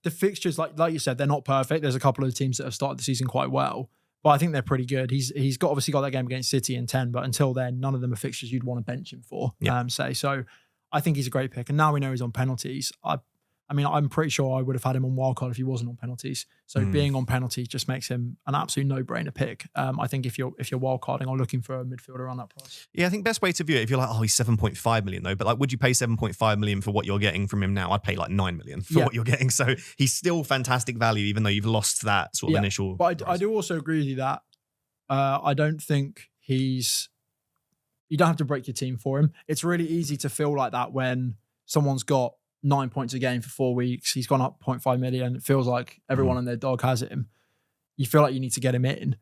The fixtures, like you said, they're not perfect. There's a couple of teams that have started the season quite well, but I think they're pretty good. He's obviously got that game against City in 10, but until then, none of them are fixtures you'd want to bench him for. So I think he's a great pick. And now we know he's on penalties. I mean, I'm pretty sure I would have had him on wildcard if he wasn't on penalties. So being on penalties just makes him an absolute no-brainer pick. I think if you're wildcarding or looking for a midfielder around that price. Yeah, I think best way to view it, if you're like, oh, he's 7.5 million though, but like, would you pay 7.5 million for what you're getting from him now? I'd pay like 9 million for what you're getting. So he's still fantastic value, even though you've lost that sort of initial. But I do also agree with you that I don't think you don't have to break your team for him. It's really easy to feel like that when someone's got 9 points a game for 4 weeks. He's gone up 0.5 million. It feels like everyone and their dog has him. You feel like you need to get him in.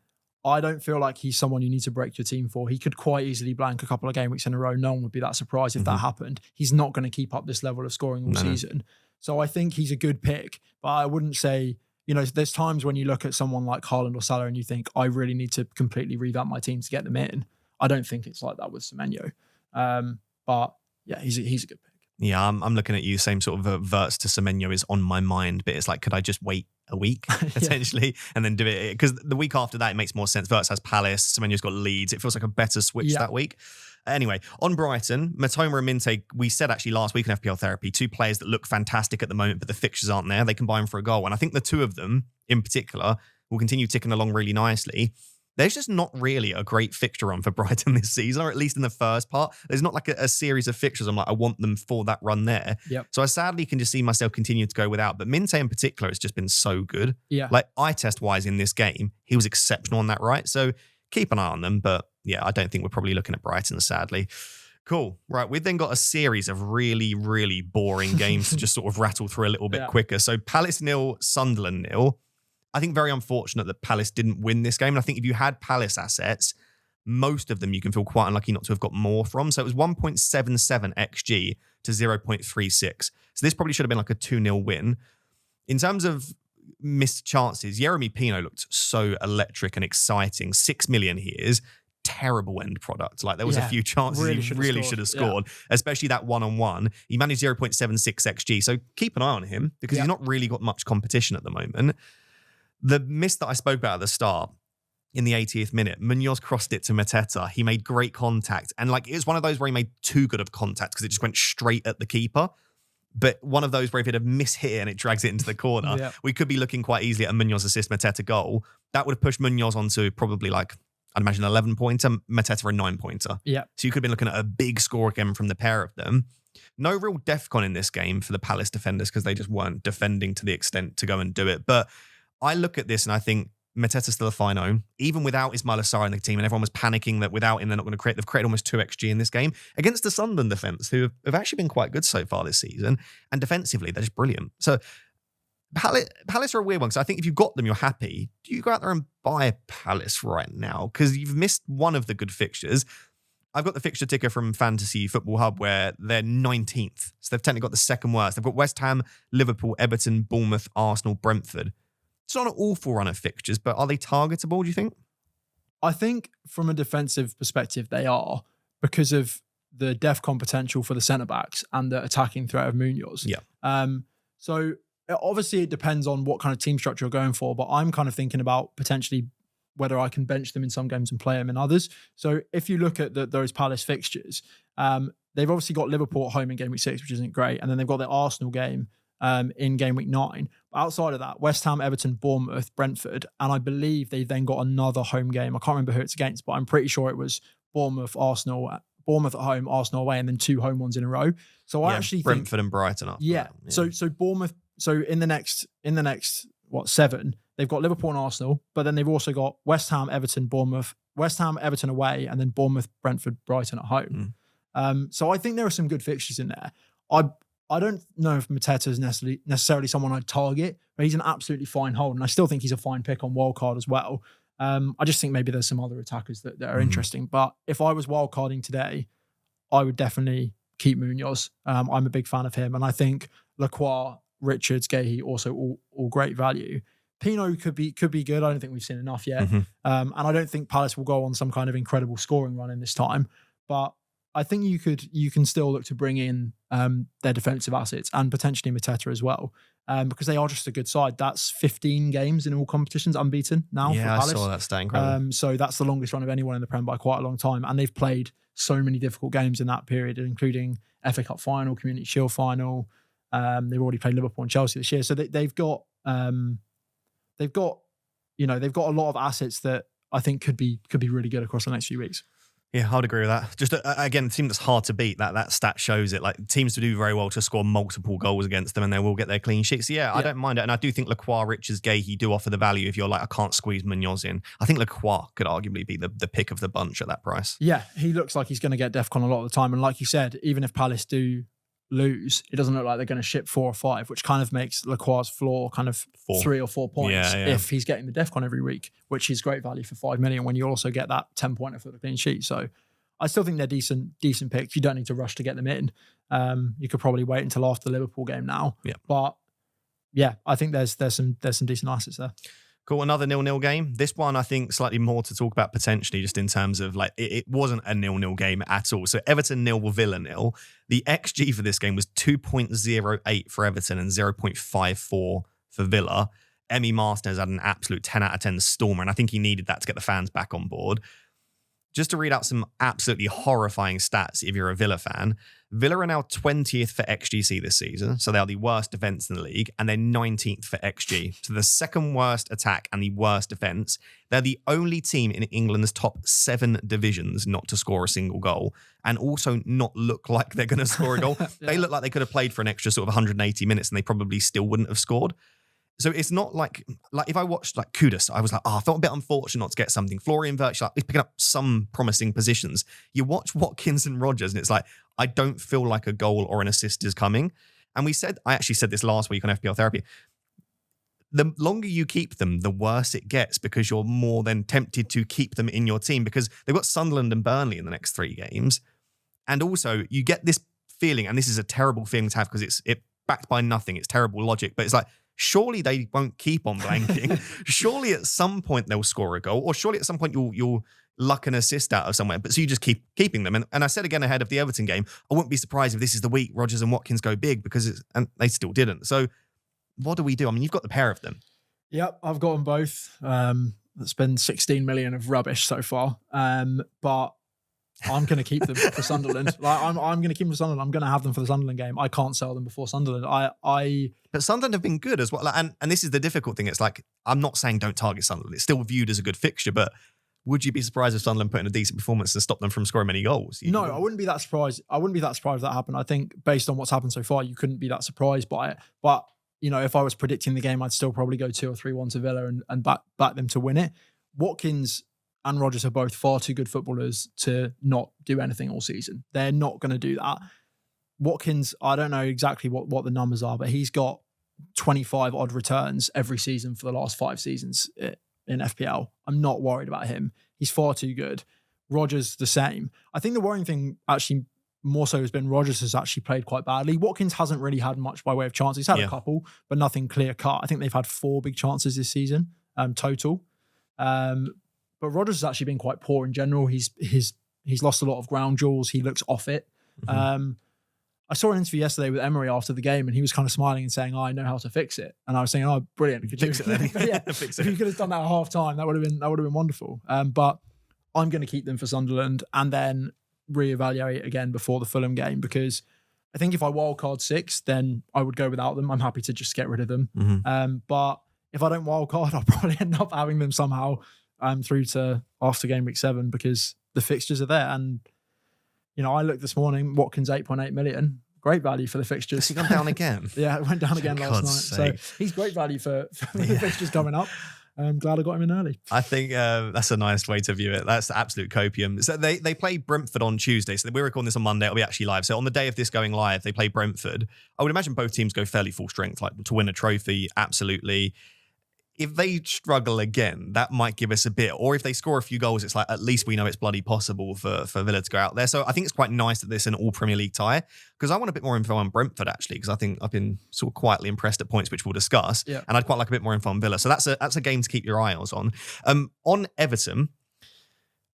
I don't feel like he's someone you need to break your team for. He could quite easily blank a couple of game weeks in a row. No one would be that surprised if that happened. He's not going to keep up this level of scoring all season. So I think he's a good pick, but I wouldn't say, there's times when you look at someone like Haaland or Salah and you think, I really need to completely revamp my team to get them in. I don't think it's like that with Semenyo. But yeah, he's a good pick. Yeah, I'm looking at you. Same sort of Wirtz to Semenyo is on my mind, but it's like, could I just wait a week potentially and then do it? Because the week after that, it makes more sense. Wirtz has Palace, Semenyo's got Leeds. It feels like a better switch that week. Anyway, on Brighton, Matoma and Minte, we said actually last week in FPL Therapy, 2 players that look fantastic at the moment, but the fixtures aren't there. They combine for a goal. And I think the 2 of them in particular will continue ticking along really nicely. There's just not really a great fixture run for Brighton this season, or at least in the first part. There's not like a series of fixtures I'm like, I want them for that run there. So I sadly can just see myself continue to go without. But Minte in particular has just been so good. Like eye test wise in this game, he was exceptional on that right. So keep an eye on them. But yeah, I don't think we're probably looking at Brighton, sadly. Cool. Right. We've then got a series of really, really boring games to just sort of rattle through a little bit quicker. So Palace 0, Sunderland 0. I think very unfortunate that Palace didn't win this game. And I think if you had Palace assets, most of them you can feel quite unlucky not to have got more from. So it was 1.77 XG to 0.36. So this probably should have been like a 2-0 win. In terms of missed chances. Yeremy Pino looked so electric and exciting. 6 million he is. Terrible end product. Like there was a few chances he really should have scored, especially that one-on-one. He managed 0.76 XG. So keep an eye on him because he's not really got much competition at the moment. The miss that I spoke about at the start, in the 80th minute, Munoz crossed it to Mateta. He made great contact. And like it was one of those where he made too good of contact because it just went straight at the keeper. But one of those where if he'd have mishit it and it drags it into the corner, we could be looking quite easily at a Munoz assist Mateta goal. That would have pushed Munoz onto probably like, I'd imagine 11-pointer, Mateta a 9-pointer. Yeah. So you could have been looking at a big score again from the pair of them. No real defcon in this game for the Palace defenders because they just weren't defending to the extent to go and do it. But I look at this and I think Mateta's still a fine own, even without Ismaila Sarr in the team, and everyone was panicking that without him, they're not going to create. They've created almost 2 XG in this game against the Sunderland defence, who have actually been quite good so far this season. And defensively, they're just brilliant. So Palace are a weird one, because I think if you've got them, you're happy. Do you go out there and buy Palace right now? Because you've missed one of the good fixtures. I've got the fixture ticker from Fantasy Football Hub where they're 19th. So they've technically got the second worst. They've got West Ham, Liverpool, Everton, Bournemouth, Arsenal, Brentford. It's not an awful run of fixtures, but are they targetable, do you think? I think from a defensive perspective, they are, because of the DEFCON potential for the centre-backs and the attacking threat of Munoz. Yeah. So obviously it depends on what kind of team structure you're going for, but I'm kind of thinking about potentially whether I can bench them in some games and play them in others. So if you look at those Palace fixtures, they've obviously got Liverpool at home in game week 6, which isn't great. And then they've got their Arsenal game in game week 9. But outside of that, West Ham, Everton, Bournemouth, Brentford, and I believe they then got another home game. I can't remember who it's against, but I'm pretty sure it was Bournemouth at home, Arsenal away, and then 2 home ones in a row. So I actually Brentford think, and Brighton up. Yeah. So Bournemouth. So in the next 7, they've got Liverpool and Arsenal, but then they've also got West Ham, Everton, Bournemouth, West Ham, Everton away, and then Bournemouth, Brentford, Brighton at home. So I think there are some good fixtures in there. I don't know if Mateta is necessarily someone I'd target, but he's an absolutely fine hold, and I still think he's a fine pick on wildcard as well. I just think maybe there's some other attackers that are interesting. But if I was wildcarding today, I would definitely keep Munoz. I'm a big fan of him, and I think Lacroix, Richards, Gahey, also all great value. Pino could be good. I don't think we've seen enough yet. And I don't think Palace will go on some kind of incredible scoring run in this time. But I think you can still look to bring in their defensive assets and potentially Mateta as well. Because they are just a good side. That's 15 games in all competitions unbeaten now for Palace. I saw that stat, incredible. So that's the longest run of anyone in the Prem by quite a long time. And they've played so many difficult games in that period, including FA Cup final, Community Shield final. They've already played Liverpool and Chelsea this year. So they've got a lot of assets that I think could be really good across the next few weeks. Yeah, I would agree with that. Just again, a team that's hard to beat. That stat shows it. Like teams to do very well to score multiple goals against them, and they will get their clean sheets. So yeah, I don't mind it, and I do think Lacroix, Richards, Gahey do offer the value. If you're like, I can't squeeze Munoz in, I think Lacroix could arguably be the pick of the bunch at that price. Yeah, he looks like he's going to get DEFCON a lot of the time, and like you said, even if Palace do lose, it doesn't look like they're going to ship 4 or 5, which kind of makes Lacroix's floor kind of 3 or 4 points if he's getting the DEFCON every week, which is great value for 5 million when you also get that 10-pointer for the clean sheet. So I still think they're decent picks. You don't need to rush to get them in. You could probably wait until after the Liverpool game now. Yeah. But yeah, I think there's some decent assets there. Cool. Another 0-0 game. This one, I think, slightly more to talk about potentially, just in terms of like it wasn't a 0-0 game at all. So Everton 0, Villa 0. The XG for this game was 2.08 for Everton and 0.54 for Villa. Emmy Martinez had an absolute 10 out of 10 stormer, and I think he needed that to get the fans back on board. Just to read out some absolutely horrifying stats if you're a Villa fan. Villa are now 20th for XGC this season, so they are the worst defence in the league, and they're 19th for XG. So the second worst attack and the worst defence. They're the only team in England's top 7 divisions not to score a single goal, and also not look like they're going to score a goal. They look like they could have played for an extra sort of 180 minutes and they probably still wouldn't have scored. So it's not like if I watched like Kudus, I was like, I felt a bit unfortunate not to get something. Florian Wirtz, he's picking up some promising positions. You watch Watkins and Rodgers and it's like, I don't feel like a goal or an assist is coming. And I actually said this last week on FPL Therapy. The longer you keep them, the worse it gets because you're more than tempted to keep them in your team because they've got Sunderland and Burnley in the next 3 games. And also you get this feeling, and this is a terrible feeling to have because it's backed by nothing. It's terrible logic, but it's like, surely they won't keep on blanking. Surely at some point they'll score a goal, or surely at some point you'll luck an assist out of somewhere. But so you just keep keeping them. And I said again ahead of the Everton game, I wouldn't be surprised if this is the week Rodgers and Watkins go big, and they still didn't. So what do we do? I mean, you've got the pair of them. Yep, I've got them both. It's been 16 million of rubbish so far. But I'm going to keep them for Sunderland. Like I'm going to keep them for Sunderland. I'm going to have them for the Sunderland game. I can't sell them before Sunderland. But Sunderland have been good as well. And this is the difficult thing. It's like, I'm not saying don't target Sunderland. It's still viewed as a good fixture, but would you be surprised if Sunderland put in a decent performance to stop them from scoring many goals? No, I wouldn't be that surprised. I wouldn't be that surprised if that happened. I think based on what's happened so far, you couldn't be that surprised by it. But, you know, if I was predicting the game, I'd still probably go 2 or 3-1 to Villa and back them to win it. Watkins and Rodgers are both far too good footballers to not do anything all season. They're not going to do that. Watkins, I don't know exactly what the numbers are, but he's got 25 odd returns every season for the last 5 seasons in FPL. I'm not worried about him. He's far too good. Rodgers, the same. I think the worrying thing actually more so has been Rodgers has actually played quite badly. Watkins hasn't really had much by way of chances. He's had a couple, but nothing clear cut. I think they've had 4 big chances this season total. But Rodgers has actually been quite poor in general. He's lost a lot of ground duels. He looks off it. Mm-hmm. I saw an interview yesterday with Emery after the game, and he was kind of smiling and saying, I know how to fix it. And I was saying, oh, brilliant. Could you fix it then? Yeah, fix it. If you could have done that at half time, that would have been wonderful. But I'm going to keep them for Sunderland and then reevaluate again before the Fulham game, because I think if I wildcard 6, then I would go without them. I'm happy to just get rid of them. Mm-hmm. But if I don't wildcard, I'll probably end up having them somehow through to after game week 7, because the fixtures are there. And, you know, I looked this morning, Watkins 8.8 million. Great value for the fixtures. Has he gone down again? Yeah, it went down again last night. Sake. So he's great value for the fixtures coming up. I'm glad I got him in early. I think that's a nice way to view it. That's the absolute copium. So they play Brentford on Tuesday. So we're recording this on Monday. It'll be actually live. So on the day of this going live, they play Brentford. I would imagine both teams go fairly full strength, like to win a trophy. Absolutely. If they struggle again, that might give us a bit. Or if they score a few goals, it's like, at least we know it's bloody possible for Villa to go out there. So I think it's quite nice that this is an all Premier League tie, because I want a bit more info on Brentford, actually, because I think I've been sort of quietly impressed at points, which we'll discuss. Yeah. And I'd quite like a bit more info on Villa. So that's a game to keep your eyes on. On Everton,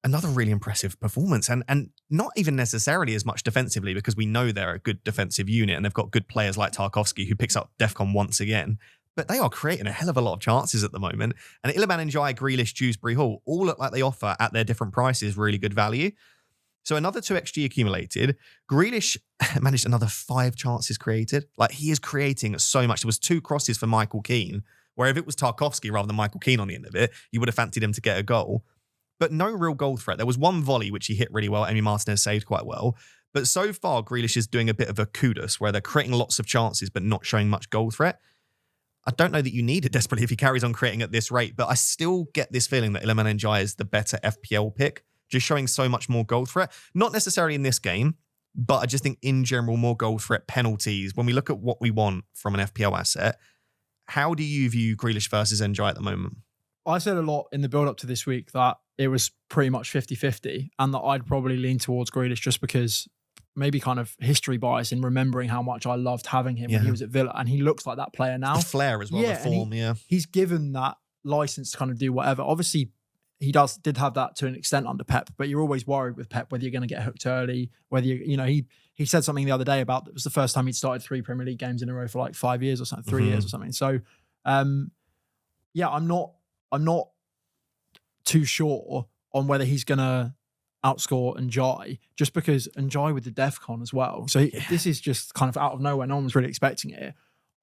another really impressive performance, and not even necessarily as much defensively, because we know they're a good defensive unit and they've got good players like Tarkowski, who picks up DEFCON once again. But they are creating a hell of a lot of chances at the moment. And Iliman Ndiaye, Grealish, Dewsbury Hall all look like they offer at their different prices really good value. So another 2 XG accumulated. Grealish managed another 5 chances created. Like, he is creating so much. There was 2 crosses for Michael Keane, where if it was Tarkowski rather than Michael Keane on the end of it, you would have fancied him to get a goal. But no real goal threat. There was 1 volley, which he hit really well. Emi Martinez saved quite well. But so far, Grealish is doing a bit of a kudos, where they're creating lots of chances but not showing much goal threat. I don't know that you need it desperately if he carries on creating at this rate, but I still get this feeling that Iliman Ndiaye is the better FPL pick, just showing so much more goal threat. Not necessarily in this game, but I just think in general, more goal threat, penalties. When we look at what we want from an FPL asset, how do you view Grealish versus Ndiaye at the moment? I said a lot in the build-up to this week that it was pretty much 50-50, and that I'd probably lean towards Grealish just because maybe kind of history bias in remembering how much I loved having him when he was at Villa, and he looks like that player now. The flair as well, the form, He's given that license to kind of do whatever. Obviously, he did have that to an extent under Pep, but you're always worried with Pep whether you're going to get hooked early, whether he said something the other day about it was the first time he'd started 3 Premier League games in a row for like 5 years or something, 3 years or something. So, I'm not too sure on whether he's going to outscore Ndiaye, just because Ndiaye with the DEFCON as well. So this is just kind of out of nowhere. No one was really expecting it.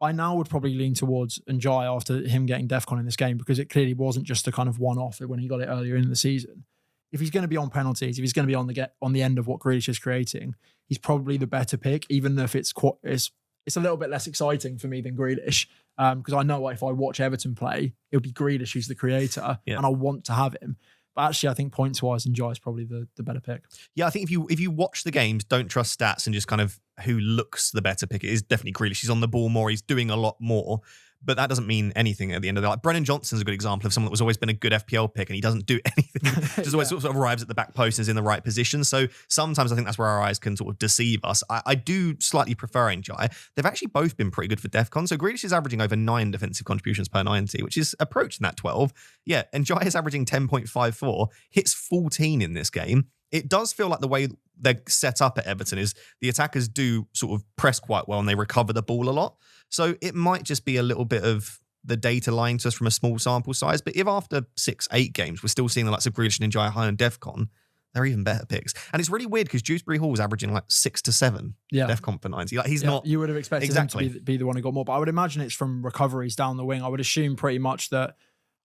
I now would probably lean towards Ndiaye after him getting DEFCON in this game, because it clearly wasn't just a kind of one-off when he got it earlier in the season. If he's going to be on penalties, if he's going to be on the end of what Grealish is creating, he's probably the better pick, even if it's a little bit less exciting for me than Grealish, because I know if I watch Everton play, it'll be Grealish who's the creator, and I want to have him. But actually, I think points-wise, Ndiaye is probably the better pick. Yeah, I think if you watch the games, don't trust stats and just kind of who looks the better pick. It is definitely Grealish. He's on the ball more. He's doing a lot more. but that doesn't mean anything at the end of the day. Like Brennan Johnson's a good example of someone that was always been a good FPL pick and he doesn't do anything. Just always sort of arrives at the back post and is in the right position. So sometimes I think that's where our eyes can sort of deceive us. I do slightly prefer Njai. They've actually both been pretty good for DEFCON. So Grealish is averaging over 9 defensive contributions per 90, which is approaching that 12. Yeah, Njai is averaging 10.54, hits 14 in this game. It does feel like the way they're set up at Everton is the attackers do sort of press quite well and they recover the ball a lot. So it might just be a little bit of the data lying to us from a small sample size. But if after 6-8 games, we're still seeing the likes of Grealish and Njai high on DEFCON, they're even better picks. And it's really weird because Dewsbury Hall's averaging like 6 to 7 DEFCON for 90. Like he's not. You would have expected him to be the one who got more, but I would imagine it's from recoveries down the wing. I would assume pretty much that.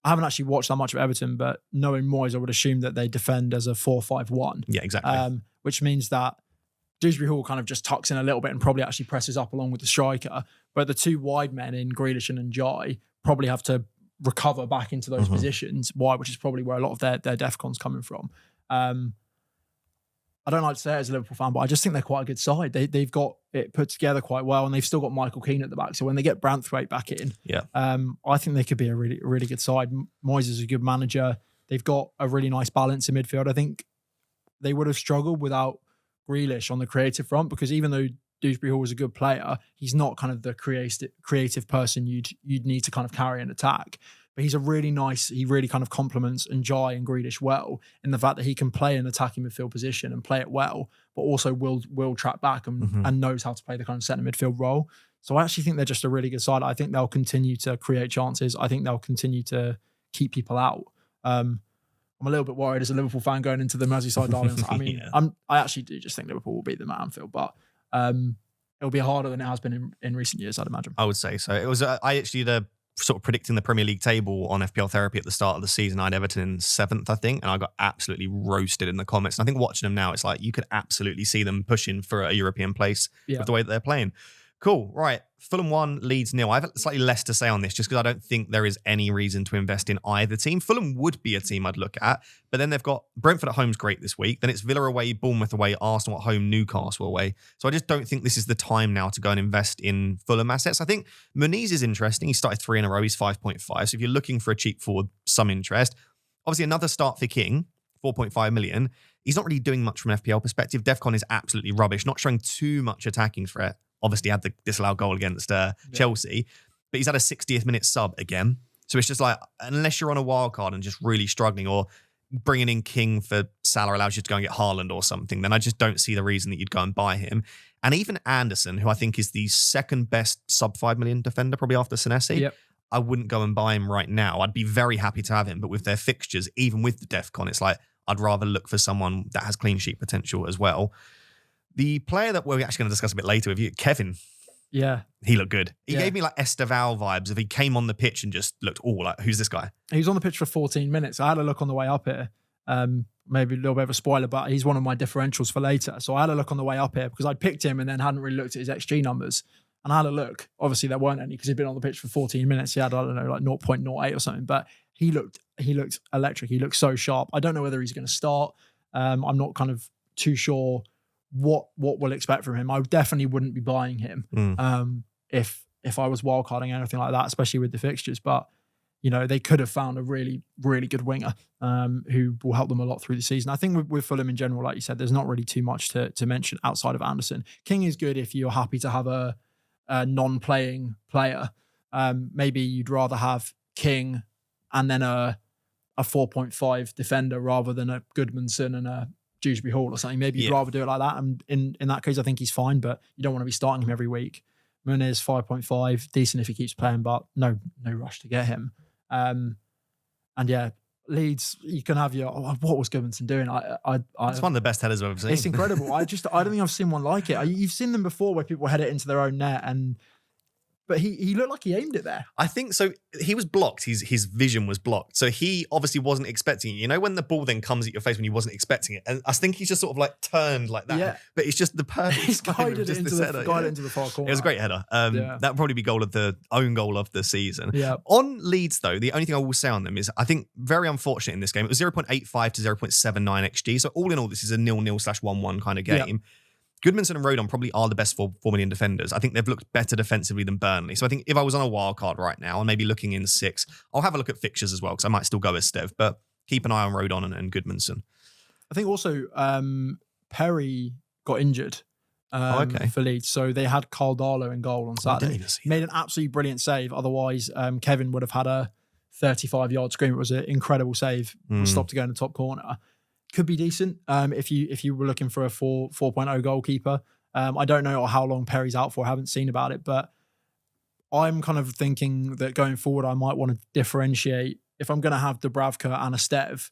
I haven't actually watched that much of Everton, but knowing Moyes, I would assume that they defend as a 4-5-1. Yeah, exactly. Which means that Dewsbury Hall kind of just tucks in a little bit and probably actually presses up along with the striker. But the two wide men in Grealish and Njai probably have to recover back into those positions, which is probably where a lot of their DEFCON's coming from. I don't like to say it as a Liverpool fan, but I just think they're quite a good side. They've got it put together quite well, and they've still got Michael Keane at the back. So when they get Branthwaite back in, I think they could be a really, really good side. Moyes is a good manager. They've got a really nice balance in midfield. I think they would have struggled without Grealish on the creative front, because even though Dewsbury Hall was a good player, he's not kind of the creative person you'd need to kind of carry an attack. But he's a really nice, he really kind of complements Njai and Grealish well in the fact that he can play an attacking midfield position and play it well, but also will track back and knows how to play the kind of centre midfield role. So I actually think they're just a really good side. I think they'll continue to create chances. I think they'll continue to keep people out. I'm a little bit worried as a Liverpool fan going into the Merseyside derby. I mean, I actually do just think Liverpool will beat them at Anfield, but it'll be harder than it has been in recent years, I'd imagine. I would say so. It was I actually sort of predicting the Premier League table on FPL Therapy at the start of the season. I had Everton in 7th, I think, and I got absolutely roasted in the comments. And I think watching them now, it's like you could absolutely see them pushing for a European place with the way that they're playing. Cool. Right. Fulham 1, Leeds 0. I have slightly less to say on this just because I don't think there is any reason to invest in either team. Fulham would be a team I'd look at, but then they've got Brentford at home's great this week. Then it's Villa away, Bournemouth away, Arsenal at home, Newcastle away. So I just don't think this is the time now to go and invest in Fulham assets. I think Muniz is interesting. He started 3 in a row. He's 5.5. So if you're looking for a cheap forward, some interest. Obviously, another start for King, 4.5 million. He's not really doing much from an FPL perspective. DEFCON is absolutely rubbish, not showing too much attacking threat. Obviously had the disallowed goal against Chelsea, but he's had a 60th minute sub again. So it's just like, unless you're on a wild card and just really struggling, or bringing in King for Salah allows you to go and get Haaland or something, then I just don't see the reason that you'd go and buy him. And even Anderson, who I think is the second best sub 5 million defender, probably after Senesi, I wouldn't go and buy him right now. I'd be very happy to have him, but with their fixtures, even with the DEFCON, it's like, I'd rather look for someone that has clean sheet potential as well. The player that we're actually going to discuss a bit later with you, Kevin. Yeah. He looked good. He gave me like Esteval vibes if he came on the pitch and just looked, like, who's this guy? He was on the pitch for 14 minutes. I had a look on the way up here. Maybe a little bit of a spoiler, but he's one of my differentials for later. So I had a look on the way up here because I'd picked him and then hadn't really looked at his XG numbers. And I had a look. Obviously, there weren't any because he'd been on the pitch for 14 minutes. He had, I don't know, like 0.08 or something. But he looked electric. He looked so sharp. I don't know whether he's going to start. I'm not kind of too sure what we'll expect from him. I definitely wouldn't be buying him if I was wildcarding anything like that, especially with the fixtures. But you know, they could have found a really, really good winger who will help them a lot through the season. I think with Fulham in general, like you said, there's not really too much to mention outside of Anderson. King is good if you're happy to have a non-playing player. Maybe you'd rather have King and then a 4.5 defender rather than a Goodmanson and a Dewsbury Hall or something. Maybe you'd rather do it like that. And in that case, I think he's fine, but you don't want to be starting him every week. Muniz 5.5, decent if he keeps playing, but no rush to get him. And yeah, Leeds, you can have your, what was Goodmanson doing? It's one of the best headers I've ever seen. It's incredible. I don't think I've seen one like it. You've seen them before where people head it into their own net, but he looked like he aimed it there. I think so. He was blocked. His vision was blocked. So he obviously wasn't expecting it. You know, when the ball then comes at your face when you wasn't expecting it. And I think he's just sort of like turned like that. Yeah. But it's just the perfect. He's guided it into the far corner. It was a great header. That would probably be own goal of the season. Yeah. On Leeds, though, the only thing I will say on them is I think very unfortunate in this game. It was 0.85 to 0.79 XG. So all in all, this is a 0-0/1-1 kind of game. Yep. Goodmanson and Rodon probably are the best 4 million defenders. I think they've looked better defensively than Burnley. So I think if I was on a wild card right now and maybe looking in 6, I'll have a look at fixtures as well because I might still go Estev, but keep an eye on Rodon and Goodmanson. I think also Perry got injured for Leeds. So they had Carl Darlow in goal on Saturday. He made an absolutely brilliant save. Otherwise, Kevin would have had a 35-yard scream. It was an incredible save. Stopped to go in the top corner. Could be decent if you were looking for a 4.0 goalkeeper. I don't know how long Perry's out for. I haven't seen about it, but I'm kind of thinking that going forward, I might want to differentiate. If I'm going to have Dubravka and Estev,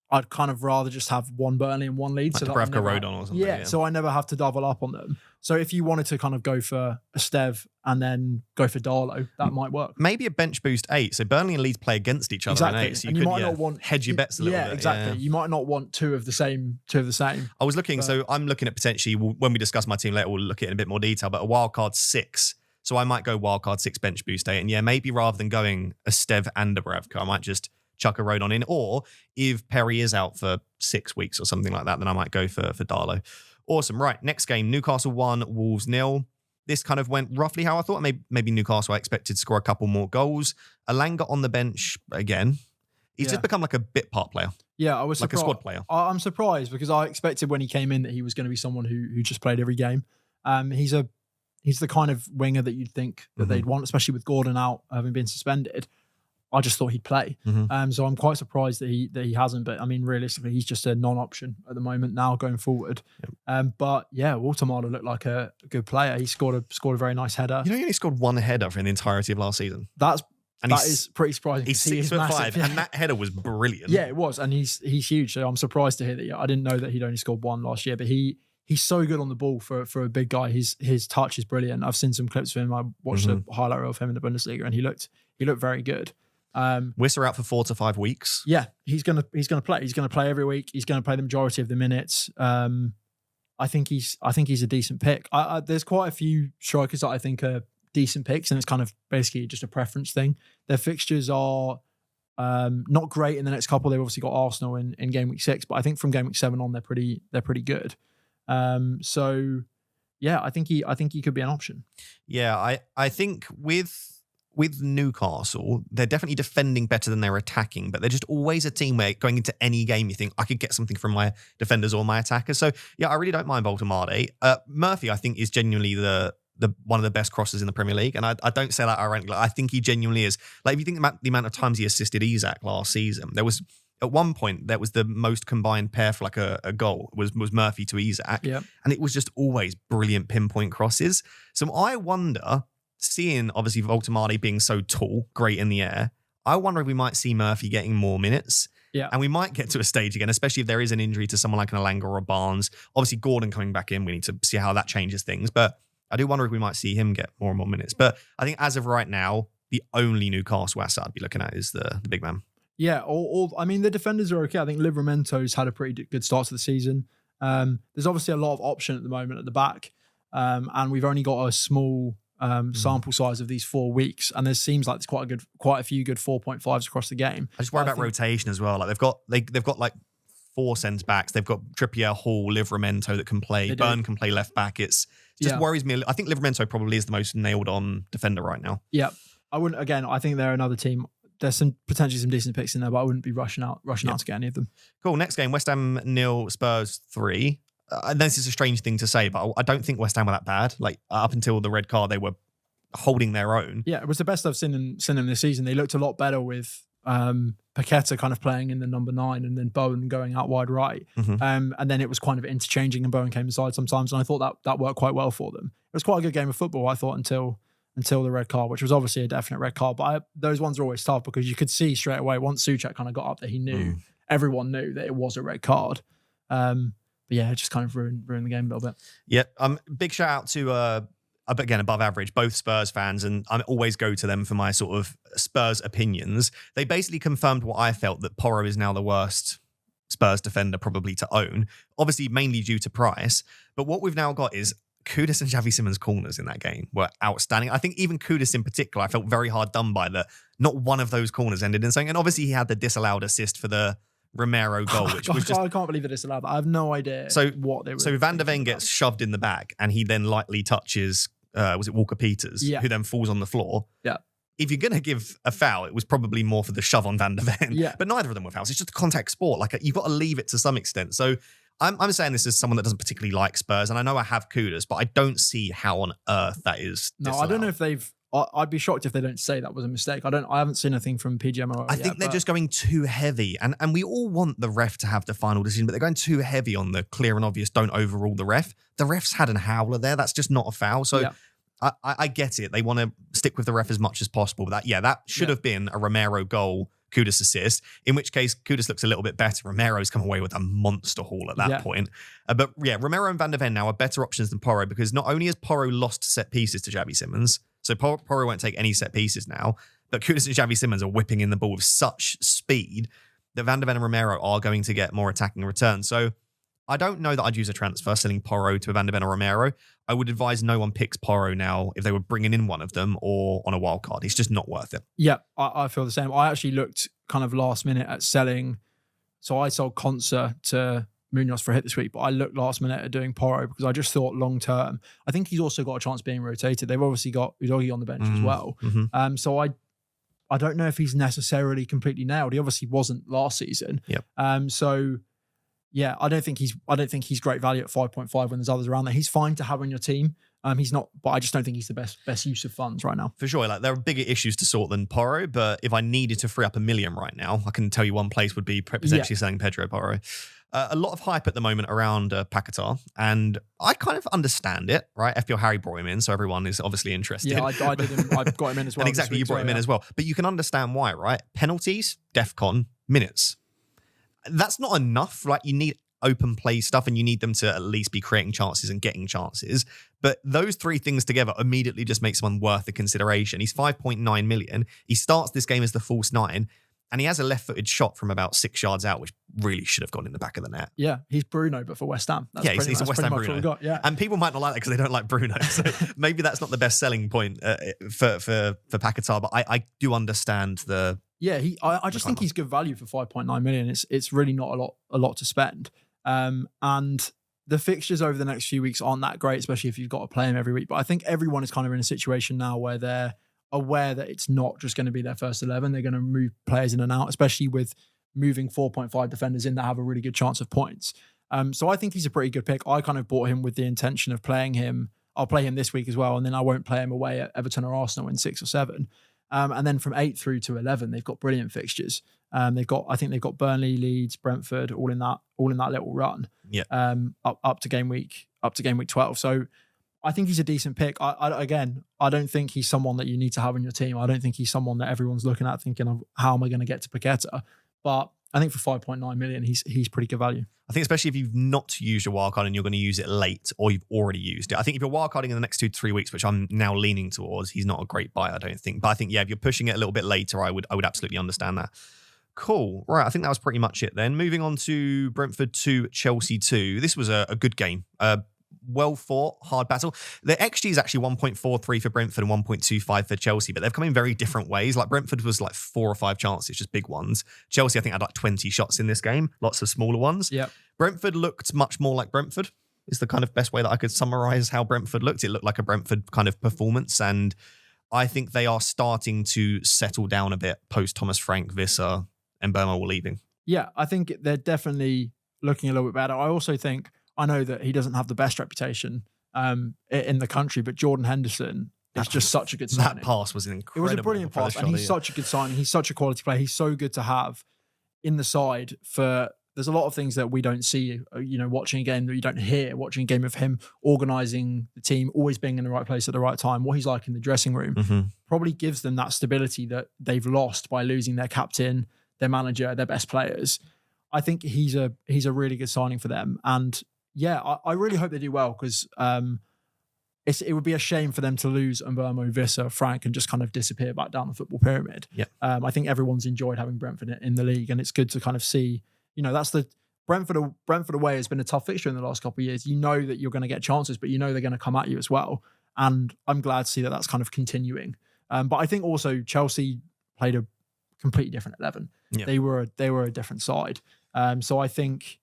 I'd kind of rather just have one Burnley and one Leeds. Like Dubravka Rodon or something. Yeah, so I never have to double up on them. So if you wanted to kind of go for Estev and then go for Darlow, that might work. Maybe a bench boost 8. So Burnley and Leeds play against each other in 8. So you could not want hedge your bets a little bit. Exactly. Yeah. You might not want two of the same. I was looking, so I'm looking at potentially, when we discuss my team later, we'll look at it in a bit more detail, but a wildcard 6. So I might go wildcard 6 bench boost 8. And yeah, maybe rather than going Estev and Dubravka, I might just chuck a Rodon in. Or if Perry is out for 6 weeks or something like that, then I might go for Darlow. Awesome. Right. Next game, Newcastle 1, Wolves 0. This kind of went roughly how I thought. Maybe Newcastle I expected to score a couple more goals. Alanga on the bench again. He's just become like a bit part player. Yeah, I was like surprised. A squad player. I'm surprised because I expected when he came in that he was going to be someone who just played every game. He's the kind of winger that you'd think that they'd want, especially with Gordon out having been suspended. I just thought he'd play. So I'm quite surprised that he hasn't. But I mean, realistically, he's just a non-option at the moment now going forward. But yeah, Waltermada looked like a good player. He scored a very nice header. You know, he only scored 1 header for the entirety of last season. That is pretty surprising. He's 6'5", and that header was brilliant. Yeah, it was, and he's huge. So I'm surprised to hear that. I didn't know that he'd only scored 1 last year, but he's so good on the ball for a big guy. His touch is brilliant. I've seen some clips of him. I watched a highlight of him in the Bundesliga, and he looked very good. Wisser out for 4 to 5 weeks. Yeah, he's gonna play. He's gonna play every week. He's gonna play the majority of the minutes. I think he's a decent pick. There's quite a few strikers that I think are decent picks, and it's kind of basically just a preference thing. Their fixtures are not great in the next couple. They've obviously got Arsenal in game week 6, but I think from game week 7 on they're pretty good. So yeah, I think he could be an option. Yeah, I think with Newcastle, they're definitely defending better than they're attacking, but they're just always a team where going into any game, you think, I could get something from my defenders or my attackers. So yeah, I really don't mind Voltemade. Murphy, I think, is genuinely the one of the best crossers in the Premier League. And I don't say that ironically. I think he genuinely is. Like, if you think about the amount of times he assisted Isak last season, there was, at one point, that was the most combined pair for like a goal was Murphy to Isak. Yep. And it was just always brilliant pinpoint crosses. So I wonder, seeing obviously Voltemade being so tall, great in the air, I wonder if we might see Murphy getting more minutes. Yeah. And we might get to a stage again, especially if there is an injury to someone like an Alanga or a Barnes. Obviously, Gordon coming back in, we need to see how that changes things. But I do wonder if we might see him get more and more minutes. But I think as of right now, the only Newcastle asset I'd be looking at is the big man. Yeah, I mean, the defenders are okay. I think Livramento's had a pretty good start to the season. There's obviously a lot of option at the moment at the back. And we've only got a small sample size of these 4 weeks, and there seems like there's quite a few good 4.5s across the game. I just worry about rotation as well. Like they've got like 4 centre backs. They've got Trippier, Hall, Livramento that can play. Burn can play left back. It just worries me. I think Livramento probably is the most nailed on defender right now. Yeah, I wouldn't. Again, I think they're another team. There's potentially some decent picks in there, but I wouldn't be rushing out to get any of them. Cool. Next game, West Ham 0, Spurs 3. And this is a strange thing to say, but I don't think West Ham were that bad. Like, up until the red card, they were holding their own. Yeah, it was the best I've seen them this season. They looked a lot better with Paqueta kind of playing in the number 9 and then Bowen going out wide right. And then it was kind of interchanging and Bowen came inside sometimes. And I thought that worked quite well for them. It was quite a good game of football, I thought, until the red card, which was obviously a definite red card. But those ones are always tough because you could see straight away once Souček kind of got up there, he knew, everyone knew that it was a red card. But yeah, it just kind of ruined the game a little bit. Yeah. Big shout out to, again, above average, both Spurs fans, and I always go to them for my sort of Spurs opinions. They basically confirmed what I felt, that Porro is now the worst Spurs defender probably to own, obviously mainly due to price. But what we've now got is Kudus and Xavi Simons' corners in that game were outstanding. I think even Kudus in particular, I felt very hard done by that. Not one of those corners ended in something. And obviously he had the disallowed assist for the Romero goal, which was just... I can't believe it is allowed. I have no idea what they were. So Van der Ven gets shoved in the back and he then lightly touches, was it Walker Peters, who then falls on the floor. Yeah. If you're going to give a foul, it was probably more for the shove on Van der Ven. Yeah. But neither of them were fouls. It's just a contact sport. Like, you've got to leave it to some extent. So I'm saying this as someone that doesn't particularly like Spurs, and I know I have Kudus, but I don't see how on earth that is disallowed. I don't know if they've... I'd be shocked if they don't say that was a mistake. I haven't seen anything from PGMOL. I think they're just going too heavy. And we all want the ref to have the final decision, but they're going too heavy on the clear and obvious, don't overrule the ref. The ref's had an howler there. That's just not a foul. So I get it. They want to stick with the ref as much as possible. But that should have been a Romero goal, Kudus assist, in which case Kudus looks a little bit better. Romero's come away with a monster haul at that point. But Romero and Van der Ven now are better options than Porro, because not only has Porro lost set pieces to Xavi Simons, so Porro won't take any set pieces now, but Kudus and Xavi Simons are whipping in the ball with such speed that Van der Ven and Romero are going to get more attacking returns. So I don't know that I'd use a transfer selling Porro to Van der Ven or Romero. I would advise no one picks Porro now if they were bringing in one of them or on a wild card. It's just not worth it. Yeah, I feel the same. I actually looked kind of last minute at selling. So I sold Konsa to Munoz for a hit this week, but I looked last minute at doing Porro because I just thought long term. I think he's also got a chance of being rotated. They've obviously got Udogie on the bench as well. So I don't know if he's necessarily completely nailed. He obviously wasn't last season. So yeah, I don't think he's great value at 5.5 when there's others around there. He's fine to have on your team. He's not, but I just don't think he's the best use of funds right now. For sure, like there are bigger issues to sort than Porro, but if I needed to free up $1 million right now, I can tell you one place would be potentially selling Pedro Porro. A lot of hype at the moment around Paquetá, and I kind of understand it, right? FPL Harry brought him in, so everyone is obviously interested. Yeah, I did him. I got him in as well. And exactly, you brought him in as well. But you can understand why, right? Penalties, DEFCON, minutes. That's not enough. Like, you need open play stuff and you need them to at least be creating chances and getting chances. But those three things together immediately just make someone worth the consideration. He's 5.9 million. He starts this game as the false nine, and he has a left-footed shot from about 6 yards out, which really should have gone in the back of the net. Yeah, he's Bruno, but for West Ham. He's a West Ham Bruno. And people might not like that because they don't like Bruno. So maybe that's not the best selling point for Paquetá, but I do understand the... Yeah, I just think he's good value for 5.9 million. It's really not a lot to spend. And the fixtures over the next few weeks aren't that great, especially if you've got to play him every week. But I think everyone is kind of in a situation now where they're aware that it's not just going to be their first 11. They're going to move players in and out, especially with moving 4.5 defenders in that have a really good chance of points. So I think he's a pretty good pick. I kind of bought him with the intention of playing him. I'll play him this week as well, and then I won't play him away at Everton or Arsenal in 6 or 7. And then from 8 through to 11, they've got brilliant fixtures. I think they've got Burnley, Leeds, Brentford, all in that little run. Yeah. Up to game week 12. So I think he's a decent pick. I don't think he's someone that you need to have on your team. I don't think he's someone that everyone's looking at thinking of how am I going to get to Paquetá. But I think for 5.9 million, he's pretty good value. I think especially if you've not used your wildcard and you're going to use it late, or you've already used it. I think if you're wildcarding in the next 2 to 3 weeks, which I'm now leaning towards, he's not a great buy, I don't think. But I think, if you're pushing it a little bit later, I would absolutely understand that. Cool. Right, I think that was pretty much it then. Moving on to Brentford 2, Chelsea 2. This was a good game. Well fought, hard battle. The XG is actually 1.43 for Brentford and 1.25 for Chelsea, but they've come in very different ways. Like Brentford was like 4 or 5 chances, just big ones. Chelsea, I think, had like 20 shots in this game, lots of smaller ones. Yeah. Brentford looked much more like Brentford, is the kind of best way that I could summarize how Brentford looked. It looked like a Brentford kind of performance, and I think they are starting to settle down a bit post Thomas Frank, Visser, and Burma were leaving. Yeah, I think they're definitely looking a little bit better. I also think, I know that he doesn't have the best reputation in the country, but Jordan Henderson is just such a good signing. That pass was an incredible... It was a brilliant pass, and he's such a good signing. He's such a quality player. He's so good to have in the side for... There's a lot of things that we don't see, watching a game that you don't hear, watching a game of him organising the team, always being in the right place at the right time, what he's like in the dressing room, probably gives them that stability that they've lost by losing their captain, their manager, their best players. I think he's a really good signing for them. And yeah, I really hope they do well, because it would be a shame for them to lose Mbeumo, Visser, Frank, and just kind of disappear back down the football pyramid. Yeah. I think everyone's enjoyed having Brentford in the league, and it's good to kind of see, that's the Brentford away has been a tough fixture in the last couple of years. You know that you're going to get chances, but they're going to come at you as well. And I'm glad to see that that's kind of continuing. But I think also Chelsea played a completely different 11. Yeah. They were a different side. So I think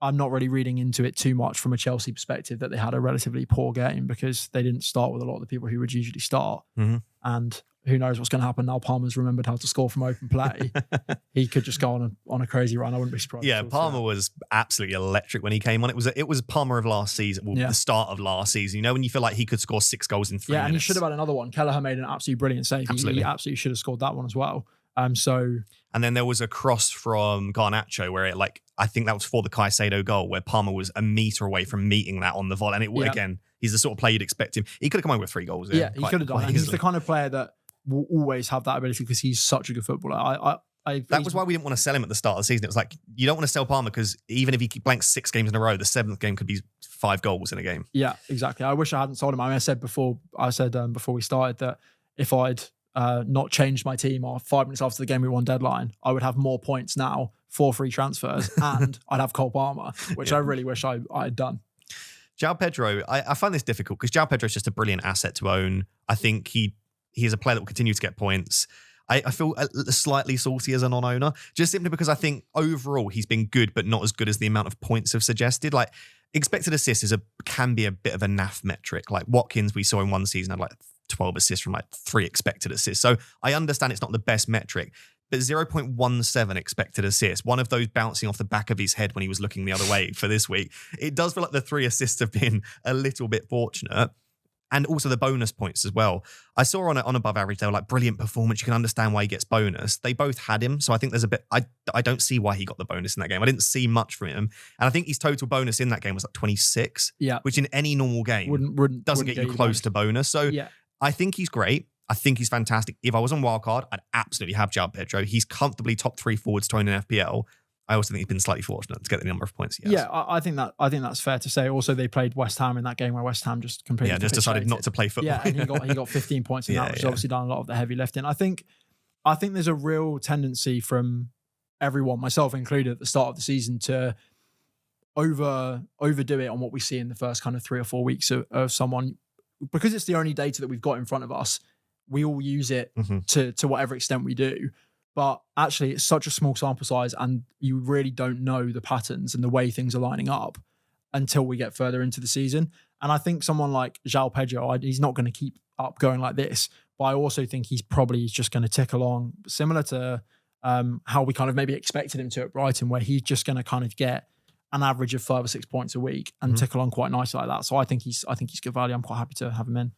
I'm not really reading into it too much from a Chelsea perspective that they had a relatively poor game, because they didn't start with a lot of the people who would usually start. And who knows what's going to happen now. Palmer's remembered how to score from open play. He could just go on a crazy run. I wouldn't be surprised. Yeah, Palmer was absolutely electric when he came on. It was Palmer of last season, the start of last season. You know, when you feel like he could score 6 goals in 3 minutes. And he should have had another one. Kelleher made an absolutely brilliant save. He absolutely should have scored that one as well. And then there was a cross from Garnacho where I think that was for the Caicedo goal, where Palmer was a metre away from meeting that on the volley. And again, he's the sort of player you'd expect him. He could have come away with 3 goals. Yeah, he could have done. And he's the kind of player that will always have that ability because he's such a good footballer. That was why we didn't want to sell him at the start of the season. It was like, you don't want to sell Palmer because even if he blanks 6 games in a row, the 7th game could be 5 goals in a game. Yeah, exactly. I wish I hadn't sold him. I mean, I said before we started that if I'd not changed my team or 5 minutes after the game we won deadline, I would have more points now for free transfers and I'd have Cole Palmer, which I really wish I had done. João Pedro, I find this difficult because João Pedro is just a brilliant asset to own. I think he is a player that will continue to get points. I feel slightly salty as a non-owner, just simply because I think overall he's been good, but not as good as the amount of points have suggested. Like, expected assists can be a bit of a naff metric. Like Watkins, we saw in one season had 12 assists from 3 expected assists. So I understand it's not the best metric, but 0.17 expected assists, one of those bouncing off the back of his head when he was looking the other way for this week. It does feel like the 3 assists have been a little bit fortunate. And also the bonus points as well. I saw on above average, they were like brilliant performance. You can understand why he gets bonus. They both had him. So I think there's a bit, I don't see why he got the bonus in that game. I didn't see much from him. And I think his total bonus in that game was 26, which in any normal game doesn't get you close to bonus. So I think he's great. I think he's fantastic. If I was on wildcard, I'd absolutely have João Pedro. He's comfortably top 3 forwards to own in FPL. I also think he's been slightly fortunate to get the number of points he has. Yeah, I think that's fair to say. Also, they played West Ham in that game where West Ham just completely decided not to play football. Yeah, and he got 15 points in that, which has obviously done a lot of the heavy lifting. I think there's a real tendency from everyone, myself included, at the start of the season to overdo it on what we see in the first kind of 3 or 4 weeks of someone, because it's the only data that we've got in front of us. We all use it to whatever extent we do. But actually, it's such a small sample size and you really don't know the patterns and the way things are lining up until we get further into the season. And I think someone like João Pedro, he's not going to keep up going like this. But I also think he's probably just going to tick along, similar to how we kind of maybe expected him to at Brighton, where he's just going to kind of get an average of 5 or 6 points a week and tick along quite nicely like that. So I think he's good value. I'm quite happy to have him in.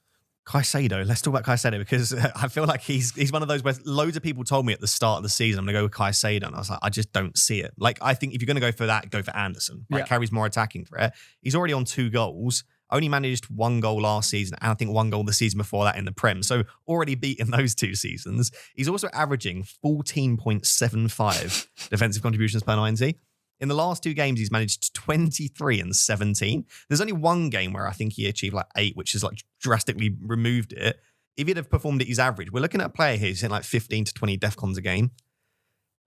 Caicedo, let's talk about Caicedo, because I feel like he's one of those where loads of people told me at the start of the season, I'm going to go with Caicedo. And I was like, I just don't see it. Like, I think if you're going to go for that, go for Anderson. Like, carries more attacking threat. He's already on 2 goals, only managed 1 goal last season, and I think 1 goal the season before that in the Prem. So already beaten those 2 seasons. He's also averaging 14.75 defensive contributions per 90. In the last 2 games, he's managed 23 and 17. There's only 1 game where I think he achieved 8, which is drastically removed it. If he'd have performed at his average, we're looking at a player here who's hitting 15 to 20 defcons a game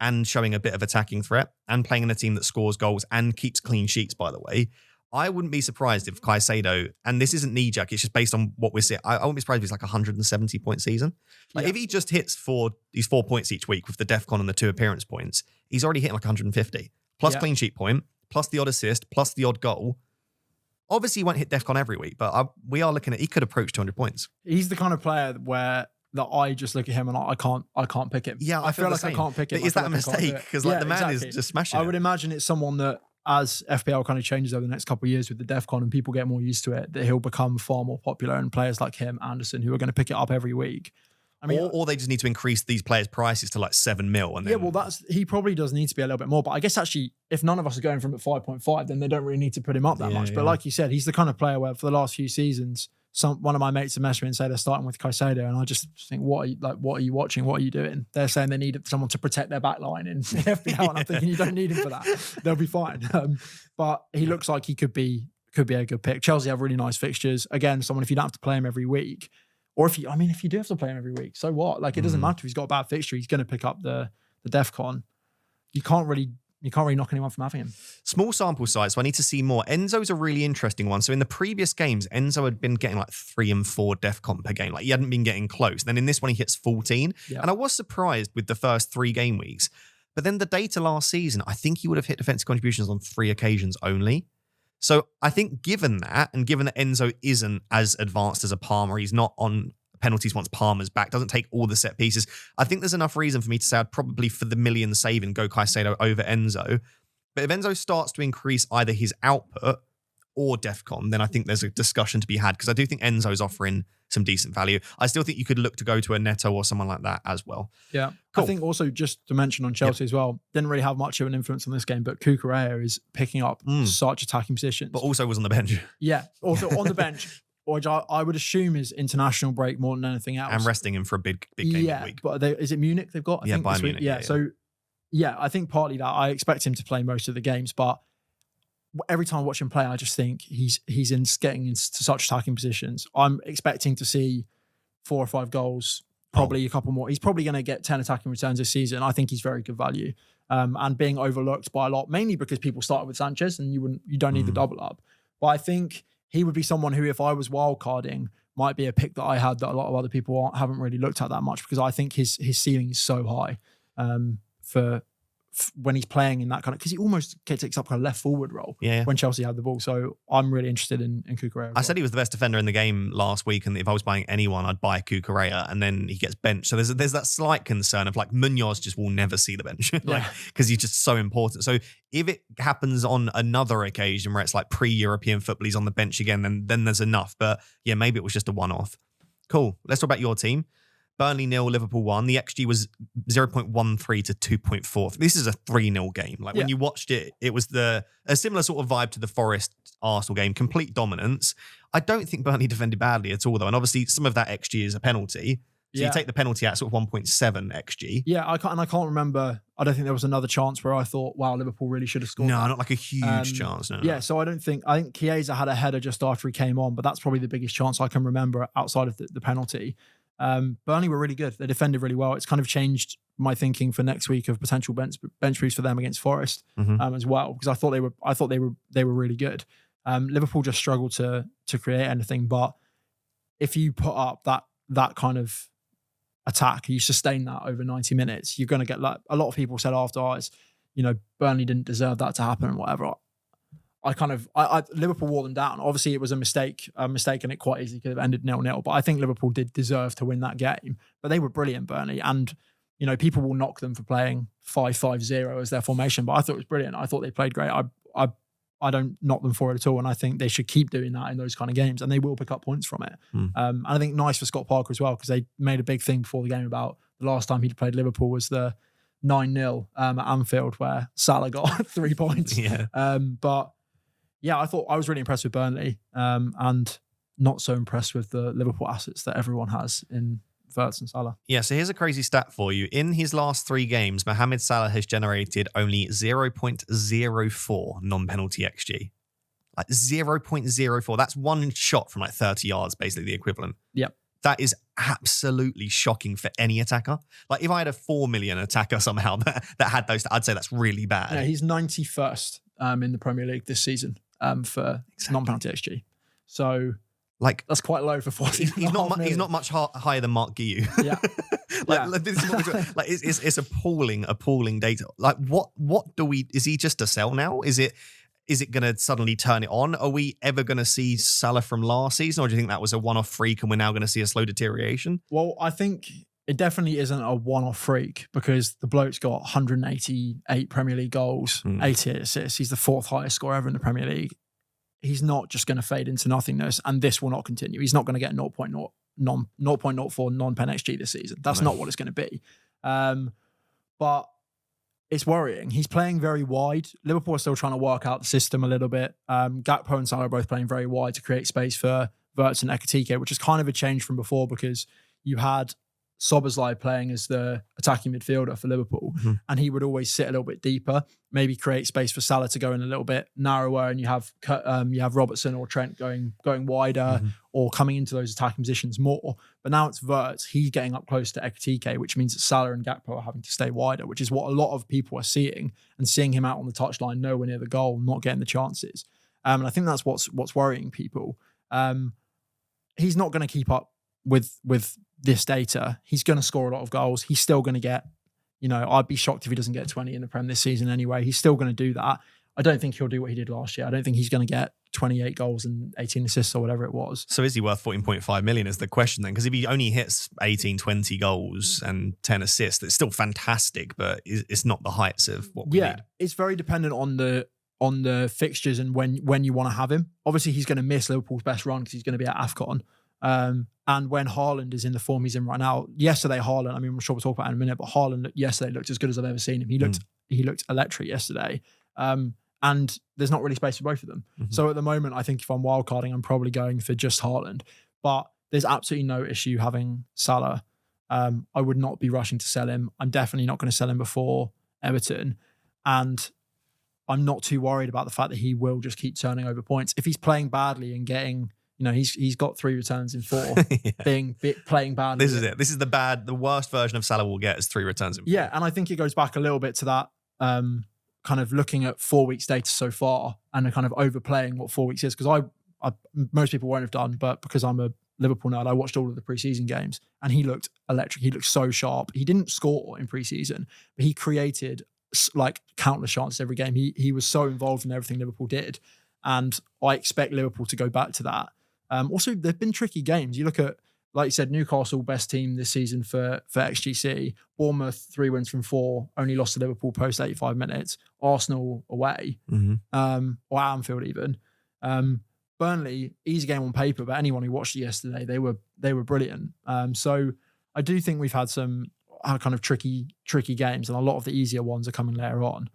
and showing a bit of attacking threat and playing in a team that scores goals and keeps clean sheets, by the way. I wouldn't be surprised if Caicedo, and this isn't knee-jerk, it's just based on what we're seeing, I wouldn't be surprised if he's 170-point season. If he just hits 4 points each week with the defcon and the 2 appearance points, he's already hitting 150. Plus clean sheet point, plus the odd assist, plus the odd goal. Obviously, he won't hit DEFCON every week, but we are looking at, he could approach 200 points. He's the kind of player that I just look at him and I can't pick him. Yeah, I feel like I can't pick him. But is that a mistake? Because the man is just smashing it. I would imagine it's someone that, as FPL kind of changes over the next couple of years with the DEFCON and people get more used to it, that he'll become far more popular, and players like him, Anderson, who are going to pick it up every week. I mean, or they just need to increase these players' prices to $7 million. And then, he probably does need to be a little bit more. But I guess actually, if none of us are going from at 5.5, then they don't really need to put him up that much. But like you said, he's the kind of player where for the last few seasons, one of my mates have messaged me and say they're starting with Caicedo, and I just think, what are you watching? What are you doing? They're saying they need someone to protect their back line in FPL, and I'm thinking, you don't need him for that. They'll be fine. But he looks like he could be a good pick. Chelsea have really nice fixtures. Again, someone, if you don't have to play him every week. Or if you do have to play him every week, so what? It doesn't matter if he's got a bad fixture, he's going to pick up the DEFCON. You can't really knock anyone from having him. Small sample size, so I need to see more. Enzo's a really interesting one. So in the previous games, Enzo had been getting 3 and 4 DEFCON per game. He hadn't been getting close. Then in this one, he hits 14. Yeah. And I was surprised with the first 3 game weeks. But then the data last season, I think he would have hit defensive contributions on 3 occasions only. So I think given that, and given that Enzo isn't as advanced as a Palmer, he's not on penalties once Palmer's back, doesn't take all the set pieces, I think there's enough reason for me to say I'd probably, for the million saving, go Caicedo over Enzo. But if Enzo starts to increase either his output or DEFCON, then I think there's a discussion to be had, because I do think Enzo's offering some decent value. I still think you could look to go to a Neto or someone like that as well. Yeah. Cool. I think also, just to mention on Chelsea as well, didn't really have much of an influence on this game, but Cucurella is picking up such attacking positions. But also was on the bench. Yeah. Also on the bench, which I would assume is international break more than anything else. And resting him for a big game midweek. But is it Munich they've got? I think Bayern Munich. Yeah. So, yeah, I think partly that. I expect him to play most of the games, but every time I watch him play, I just think he's getting into such attacking positions. I'm expecting to see 4 or 5 goals, probably a couple more. He's probably going to get 10 attacking returns this season. I think he's very good value, and being overlooked by a lot, mainly because people started with Sanchez and you don't need the double up. But I think he would be someone who, if I was wildcarding, might be a pick that I had that a lot of other people haven't really looked at that much, because I think his ceiling is so high for when he's playing in that kind of, because he almost takes up a left forward role when Chelsea had the ball. So I'm really interested in Cucurella. I said he was the best defender in the game last week, and if I was buying anyone, I'd buy Cucurella, and then he gets benched. So there's that slight concern of like Munoz just will never see the bench, because he's just so important. So if it happens on another occasion where it's like pre-European football, he's on the bench again, then there's enough. But yeah, maybe it was just a one-off. Cool. Let's talk about your team. Burnley 0, Liverpool 1. The XG was 0.13 to 2.4. This is a 3-0 game. Like when you watched it, it was a similar sort of vibe to the Forest Arsenal game, complete dominance. I don't think Burnley defended badly at all, though. And obviously, some of that XG is a penalty. So you take the penalty at sort of 1.7 XG. Yeah, I can't remember. I don't think there was another chance where I thought, wow, Liverpool really should have scored. No, that. Not like a huge chance. No. Yeah, so I think Chiesa had a header just after he came on, but that's probably the biggest chance I can remember outside of the penalty. Burnley were really good. They defended really well. It's kind of changed my thinking for next week of potential bench boost for them against Forest as well, because I thought they were really good. Liverpool just struggled to create anything, but if you put up that kind of attack, you sustain that over 90 minutes, you're going to get, like a lot of people said after Burnley didn't deserve that to happen and whatever. Liverpool wore them down. Obviously, it was a mistake, and it quite easily could have ended 0-0. But I think Liverpool did deserve to win that game. But they were brilliant, Burnley. And, people will knock them for playing 5-5-0 as their formation. But I thought it was brilliant. I thought they played great. I don't knock them for it at all. And I think they should keep doing that in those kind of games. And they will pick up points from it. And I think nice for Scott Parker as well, because they made a big thing before the game about the last time he'd played Liverpool was the 9-0 at Anfield, where Salah got 3 points. But yeah, I thought I was really impressed with Burnley, and not so impressed with the Liverpool assets that everyone has in Wirtz and Salah. Yeah, so here's a crazy stat for you. In his last 3 games, Mohamed Salah has generated only 0.04 non-penalty XG. Like 0.04. That's one shot from like 30 yards, basically the equivalent. Yep. That is absolutely shocking for any attacker. Like if I had a 4 million attacker somehow that had those, I'd say that's really bad. Yeah, he's 91st in the Premier League this season for non-penalty XG. So that's quite low for 14. He's not much higher than Mark Guiu. Yeah. This is what it's appalling data. Like what is he just a sell now? Is it going to suddenly turn it on? Are we ever going to see Salah from last season, or do you think that was a one-off freak and we're now going to see a slow deterioration? Well, I think it definitely isn't a one-off freak, because the bloke's got 188 Premier League goals, 88 assists. He's the 4th highest scorer ever in the Premier League. He's not just going to fade into nothingness, and this will not continue. He's not going to get 0.04 non-pen XG this season. That's not what it's going to be. But it's worrying. He's playing very wide. Liverpool are still trying to work out the system a little bit. Gakpo and Salah are both playing very wide to create space for Wirtz and Ekitike, which is kind of a change from before, because you had Szoboszlai playing as the attacking midfielder for Liverpool, and he would always sit a little bit deeper, maybe create space for Salah to go in a little bit narrower, and you have Robertson or Trent going wider or coming into those attacking positions more. But now it's Wirtz. He's getting up close to Ekitike, which means that Salah and Gakpo are having to stay wider, which is what a lot of people are seeing, and seeing him out on the touchline, nowhere near the goal, not getting the chances. And I think that's what's worrying people. He's not going to keep up with this data. He's going to score a lot of goals. He's still going to get I'd be shocked if he doesn't get 20 in the Prem this season anyway. He's still going to do that. I don't think he'll do what he did last year. I don't think he's going to get 28 goals and 18 assists or whatever it was. So is he worth 14.5 million is the question then? Because if he only hits 18, 20 goals and 10 assists, it's still fantastic, but it's not the heights of what we need. It's very dependent on the fixtures and when you want to have him. Obviously, he's going to miss Liverpool's best run because he's going to be at AFCON. And when Haaland is in the form he's in right now, yesterday Haaland, I mean, I'm sure we'll talk about it in a minute, but Haaland yesterday looked as good as I've ever seen him. He looked electric yesterday. And there's not really space for both of them. Mm-hmm. So at the moment, I think if I'm wildcarding, I'm probably going for just Haaland. But there's absolutely no issue having Salah. I would not be rushing to sell him. I'm definitely not going to sell him before Everton. And I'm not too worried about the fact that he will just keep turning over points. If he's playing badly and getting, he's got 3 returns in 4, playing badly. This is it. This is the worst version of Salah we'll get is 3 returns in 4. Yeah, and I think it goes back a little bit to that kind of looking at 4 weeks data so far and kind of overplaying what 4 weeks is. Because I most people won't have done, but because I'm a Liverpool nerd, I watched all of the preseason games and he looked electric. He looked so sharp. He didn't score in preseason, but he created like countless chances every game. He was so involved in everything Liverpool did. And I expect Liverpool to go back to that. Also, they've been tricky games. You look at, like you said, Newcastle, best team this season for XGC. Bournemouth, 3 wins from 4, only lost to Liverpool post 85 minutes. Arsenal away, or Anfield even. Burnley, easy game on paper, but anyone who watched it yesterday, they were brilliant. So I do think we've had some kind of tricky games, and a lot of the easier ones are coming later on.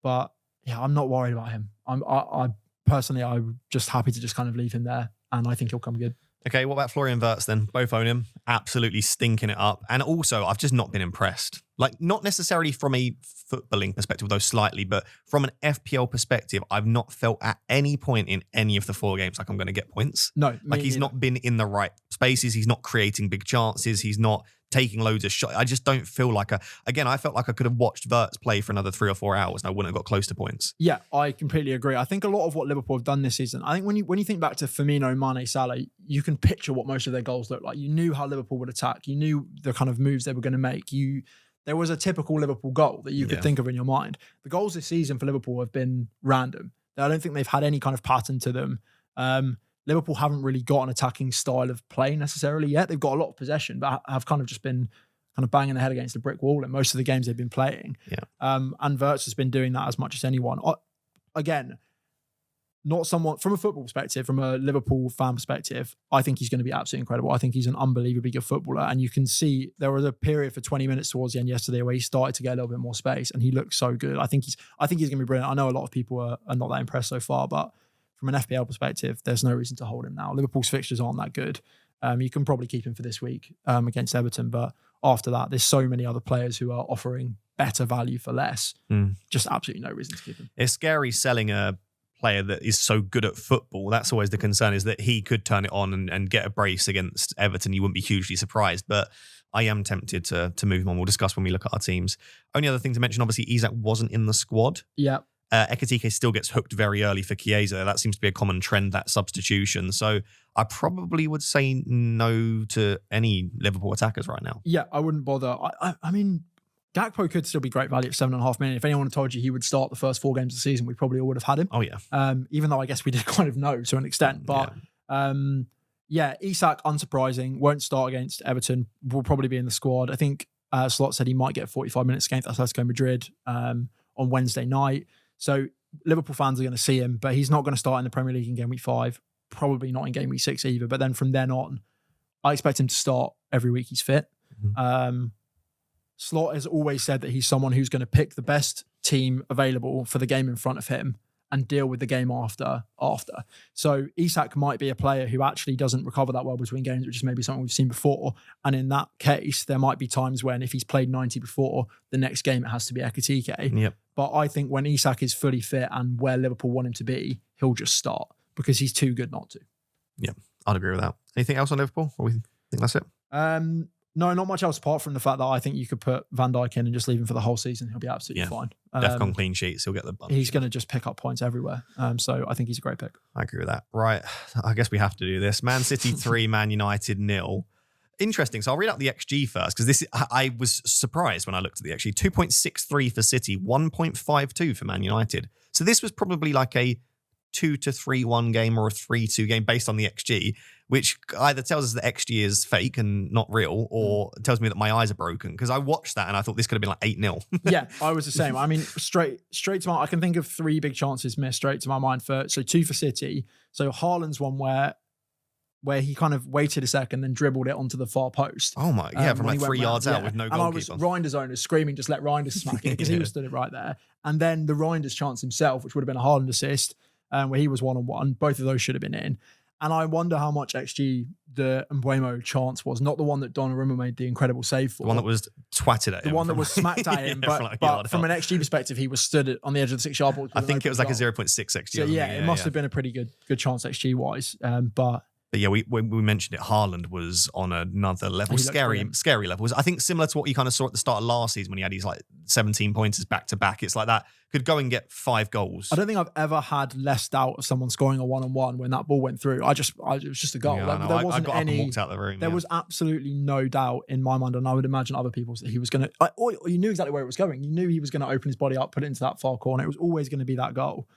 But yeah, I'm not worried about him. I personally, I'm just happy to just kind of leave him there, and I think he'll come good. Okay, what about Florian Wirtz then? Both own him, absolutely stinking it up. And also, I've just not been impressed. Like, not necessarily from a footballing perspective, though slightly, but from an FPL perspective, I've not felt at any point in any of the 4 games like I'm going to get points. No. Like, he's not been in the right spaces. He's not creating big chances. He's not taking loads of shots. I just don't feel like I felt like I could have watched Wirtz play for another 3 or 4 hours and I wouldn't have got close to points. Yeah, I completely agree. I think a lot of what Liverpool have done this season, I think when you think back to Firmino, Mane, Salah, you can picture what most of their goals looked like. You knew how Liverpool would attack. You knew the kind of moves they were going to make. There was a typical Liverpool goal that you could think of in your mind. The goals this season for Liverpool have been random. I don't think they've had any kind of pattern to them. Liverpool haven't really got an attacking style of play necessarily yet. They've got a lot of possession, but have kind of just been kind of banging their head against the brick wall in most of the games they've been playing. Yeah. And Wirtz has been doing that as much as anyone. Again, not someone from a football perspective, from a Liverpool fan perspective, I think he's going to be absolutely incredible. I think he's an unbelievably good footballer. And you can see there was a period for 20 minutes towards the end yesterday where he started to get a little bit more space and he looked so good. I think he's going to be brilliant. I know a lot of people are not that impressed so far, but from an FPL perspective, there's no reason to hold him now. Liverpool's fixtures aren't that good. You can probably keep him for this week against Everton, but after that, there's so many other players who are offering better value for less. Just absolutely no reason to keep him. It's scary selling a player that is so good at football. That's always the concern, is that he could turn it on and get a brace against Everton. You wouldn't be hugely surprised, but I am tempted to move him on. We'll discuss when we look at our teams. Only other thing to mention, obviously, Isak wasn't in the squad. Yeah. Ekitike still gets hooked very early for Chiesa. That seems to be a common trend, that substitution. So I probably would say no to any Liverpool attackers right now. Yeah, I wouldn't bother. I mean, Gakpo could still be great value at 7.5 million. If anyone had told you he would start the first 4 games of the season, we probably all would have had him. Oh, yeah. Even though I guess we did kind of know to an extent. But Isak, unsurprising, won't start against Everton, will probably be in the squad. I think Slot said he might get 45 minutes against Atletico Madrid on Wednesday night. So Liverpool fans are going to see him, but he's not going to start in the Premier League in Game Week 5, probably not in Game Week 6 either. But then from then on, I expect him to start every week he's fit. Slot has always said that he's someone who's going to pick the best team available for the game in front of him and deal with the game after. So Isak might be a player who actually doesn't recover that well between games, which is maybe something we've seen before. And in that case, there might be times when if he's played 90 before, the next game it has to be Ekitike. Yep. But I think when Isak is fully fit and where Liverpool want him to be, he'll just start because he's too good not to. Yeah, I'd agree with that. Anything else on Liverpool? Or we think that's it? No, not much else apart from the fact that I think you could put Van Dijk in and just leave him for the whole season. He'll be absolutely fine. DEFCON clean sheets. He'll get the bunch. He's going to just pick up points everywhere. So I think he's a great pick. I agree with that. Right. I guess we have to do this. Man City 3, Man United 0. Interesting. So I'll read out the XG first because I was surprised when I looked at the XG. 2.63 for City, 1.52 for Man United. So this was probably like a 2-3-1 game or a 3-2 game based on the XG, which either tells us that XG is fake and not real, or tells me that my eyes are broken, because I watched that and I thought this could have been like 8-0. Yeah, I was the same. I mean, straight to my, I can think of 3 big chances missed straight to my mind. So 2 for City. So Haaland's one where he kind of waited a second, then dribbled it onto the far post. Oh my, yeah, from like 3 yards out with no goalkeeper. And I was Reinders owners screaming, just let Reinders smack it, because he was stood it right there. And then the Reinders chance himself, which would have been a Haaland assist, where he was 1-on-1. Both of those should have been in. And I wonder how much XG the Mbeumo chance was. Not the one that Donnarumma made the incredible save for. The one that was twatted at him. The one that was smacked at him. But from an XG perspective, he was stood on the edge of the 6-yard box. I think it was like a 0.6 XG. So yeah, it must have been a pretty good chance XG-wise. But yeah, we mentioned it. Haaland was on another level, scary levels. I think similar to what you kind of saw at the start of last season when he had his like 17 pointers back to back. It's like that could go and get 5 goals. I don't think I've ever had less doubt of someone scoring a 1-on-1 when that ball went through. It was just a goal. Yeah, there wasn't I got any. Up and walked out the room. There was absolutely no doubt in my mind, and I would imagine other people's, that he was going to. Or you knew exactly where it was going. You knew he was going to open his body up, put it into that far corner. It was always going to be that goal.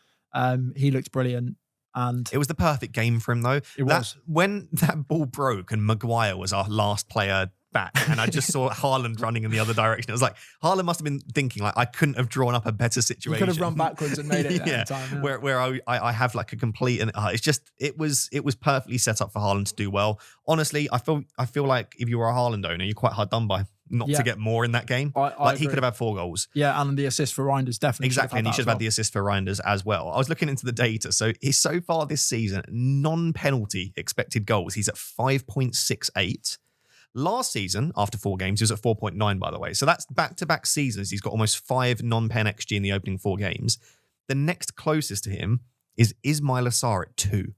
He looked brilliant. And it was the perfect game for him, though. It was. When that ball broke and Maguire was our last player back, and I just saw Haaland running in the other direction. It was like, Haaland must have been thinking, like, I couldn't have drawn up a better situation. You could have run backwards and made it at the time. Yeah. Where I have like a complete, and it's just, it was perfectly set up for Haaland to do well. Honestly, I feel like if you were a Haaland owner, you're quite hard done by not to get more in that game. He could have had 4 goals. Yeah, and the assist for Reinders definitely. Exactly, and he should have had the assist for Reinders as well. I was looking into the data. So he's so far this season, non-penalty expected goals, he's at 5.68. Last season, after 4 games, he was at 4.9, by the way. So that's back-to-back seasons. He's got almost 5 non-pen XG in the opening 4 games. The next closest to him is Ismail Assar at 2.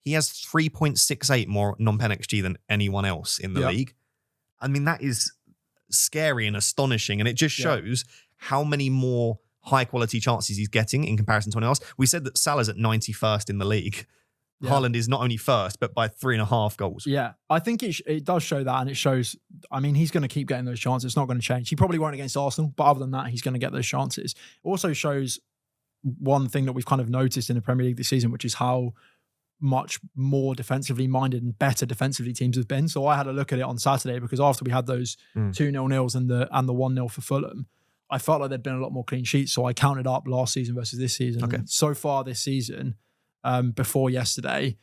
He has 3.68 more non-pen XG than anyone else in the league. I mean, that is scary and astonishing, and it just shows how many more high-quality chances he's getting in comparison to anyone else. We said that Salah's at 91st in the league. Yeah. Haaland is not only first, but by 3.5 goals. Yeah, I think it does show that, and it shows, I mean, he's going to keep getting those chances. It's not going to change. He probably won't against Arsenal, but other than that, he's going to get those chances. It also shows one thing that we've kind of noticed in the Premier League this season, which is how much more defensively minded and better defensively teams have been. So I had a look at it on Saturday, because after we had those 2-0 and the 1-0 for Fulham, I felt like there'd been a lot more clean sheets. So I counted up last season versus this season. Okay. And so far this season, before yesterday,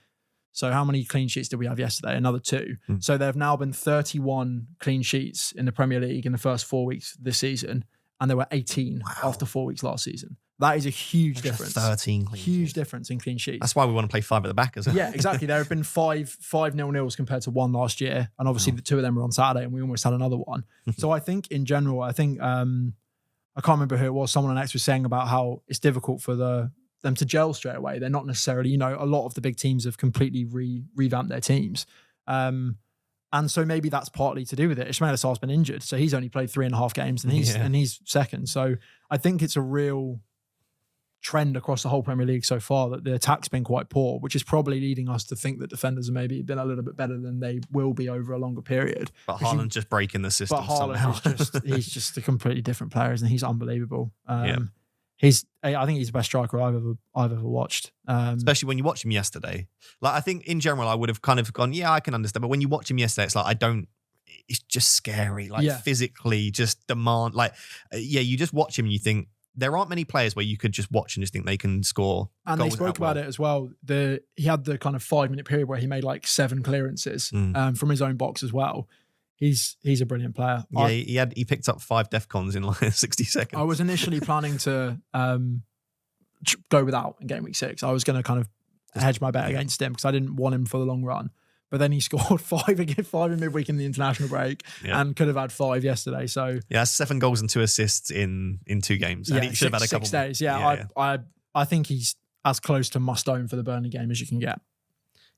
so how many clean sheets did we have yesterday? Another 2. So there have now been 31 clean sheets in the Premier League in the first 4 weeks this season, and there were 18 after 4 weeks last season. That is a huge difference. 13 clean huge difference in clean sheets. That's why we want to play 5 at the back as well. Yeah, exactly. There have been 5 0-0s compared to 1 last year. And obviously the 2 of them were on Saturday, and we almost had another one. So I think in general, I can't remember who it was. Someone on X was saying about how it's difficult for them to gel straight away. They're not necessarily, a lot of the big teams have completely revamped their teams. And so maybe that's partly to do with it. Ismail Assar's been injured, so he's only played 3.5 games, and he's second. So I think it's a real trend across the whole Premier League so far that the attack's been quite poor, which is probably leading us to think that defenders have maybe been a little bit better than they will be over a longer period. But Haaland's just breaking the system somehow. He's just a completely different player, and he's unbelievable. I think he's the best striker I've ever watched. Especially when you watch him yesterday. Like, I think in general, I would have kind of gone, yeah, I can understand. But when you watch him yesterday, it's like, it's just scary. Like physically just demand, you just watch him and you think, there aren't many players where you could just watch and just think they can score. And they spoke about it as well. He had the kind of 5-minute period where he made like 7 clearances from his own box as well. He's a brilliant player. Yeah, he picked up 5 DEFCONs in like 60 seconds. I was initially planning to go without in game week 6. I was going to kind of hedge my bet against him because I didn't want him for the long run. But then he scored 5 in midweek in the international break and could have had 5 yesterday. So 7 goals and 2 assists in 2 games. And he should have had a couple 6 days. Yeah, I think he's as close to must own for the Burnley game as you can get.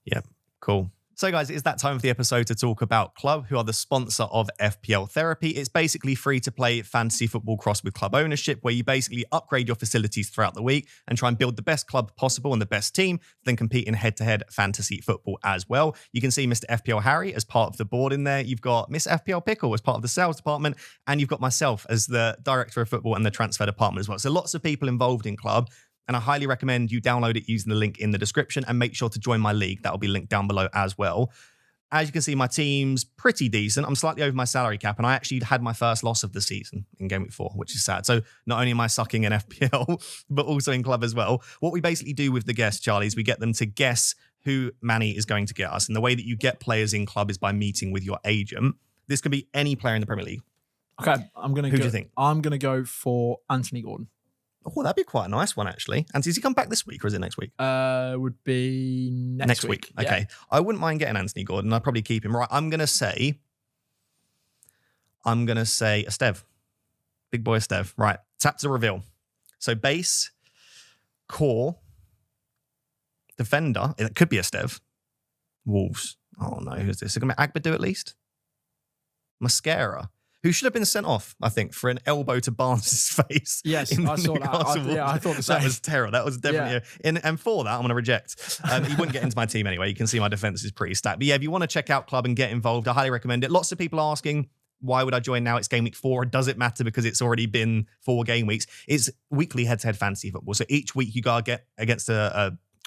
Yeah, cool. So guys, it's that time of the episode to talk about Club, who are the sponsor of FPL Therapy. It's basically free to play fantasy football crossed with club ownership, where you basically upgrade your facilities throughout the week and try and build the best club possible and the best team, then compete in head-to-head fantasy football as well. You can see Mr. FPL Harry as part of the board in there. You've got Miss FPL Pickle as part of the sales department, and you've got myself as the director of football and the transfer department as well. So lots of people involved in Club. And I highly recommend you download it using the link in the description and make sure to join my league. That'll be linked down below as well. As you can see, my team's pretty decent. I'm slightly over my salary cap, and I actually had my first loss of the season in Game Week 4, which is sad. So not only am I sucking in FPL, but also in Club as well. What we basically do with the guests, Charlie, is we get them to guess who Manny is going to get us. And the way that you get players in Club is by meeting with your agent. This can be any player in the Premier League. Okay, who do you think? I'm going to go for Anthony Gordon. Oh, that'd be quite a nice one, actually. And does he come back this week or is it next week? Would be next week. Okay. Yeah. I wouldn't mind getting Anthony Gordon. I'd probably keep him. Right. I'm going to say Estev. Big boy Estev. Right. Tap to reveal. So base, core, defender. It could be Estev. Wolves. Oh, no. Who's this? Is it going to be Agbadu at least? Mascara. Who should have been sent off, I think, for an elbow to Barnes' face. Yes, I saw that. I thought the same. That was terrible. That was definitely... And for that, I'm going to reject. He wouldn't get into my team anyway. You can see my defense is pretty stacked. But yeah, if you want to check out Club and get involved, I highly recommend it. Lots of people asking, why would I join now? It's Game Week 4. Does it matter because it's already been 4 game weeks? It's weekly head-to-head fantasy football. So each week you got to get against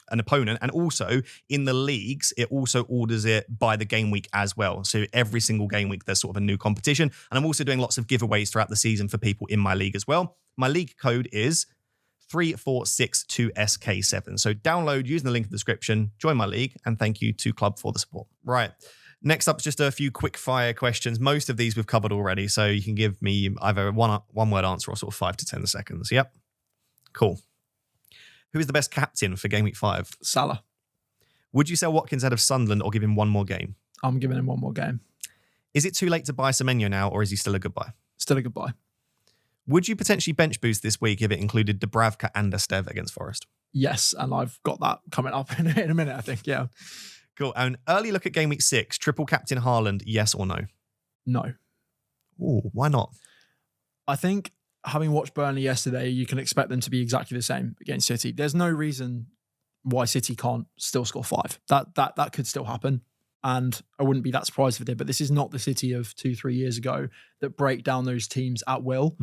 an opponent, and also in the leagues it also orders it by the game week as well. So every single game week there's sort of a new competition, and I'm also doing lots of giveaways throughout the season for people in my league as well. My league code is 3462SK7. So download using the link in the description, join my league, and thank you to Club for the support. Right, next up, just a few quick fire questions. Most of these we've covered already, so you can give me either one word answer or sort of 5 to 10 seconds. Yep, cool. Who is the best captain for Game Week 5? Salah. Would you sell Watkins out of Sunderland or give him one more game? I'm giving him one more game. Is it too late to buy Semenyo now, or is he still a goodbye? Still a goodbye. Would you potentially bench boost this week if it included Dubravka and Estev against Forest? Yes, and I've got that coming up in a minute, I think, yeah. Cool. And early look at Game Week 6, triple captain HAALAND, yes or no? No. Ooh, why not? I think, having watched Burnley yesterday, you can expect them to be exactly the same against City. There's no reason why City can't still score 5. That could still happen. And I wouldn't be that surprised if it did. But this is not the City of 2-3 years ago that break down those teams at will.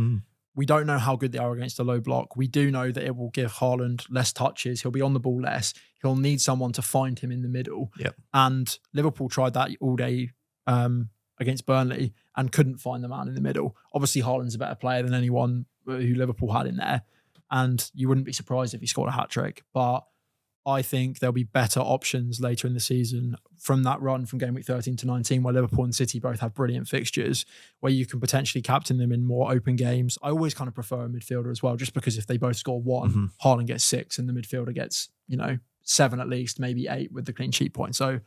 We don't know how good they are against a low block. We do know that it will give HAALAND less touches. He'll be on the ball less. He'll need someone to find him in the middle. Yep. And Liverpool tried that all day against Burnley and couldn't find the man in the middle. Obviously, HAALAND's a better player than anyone who Liverpool had in there, and you wouldn't be surprised if he scored a hat-trick. But I think there'll be better options later in the season from that run from Game Week 13 to 19, where Liverpool and City both have brilliant fixtures, where you can potentially captain them in more open games. I always kind of prefer a midfielder as well, just because if they both score 1, HAALAND gets 6 and the midfielder gets, 7 at least, maybe 8 with the clean sheet point. So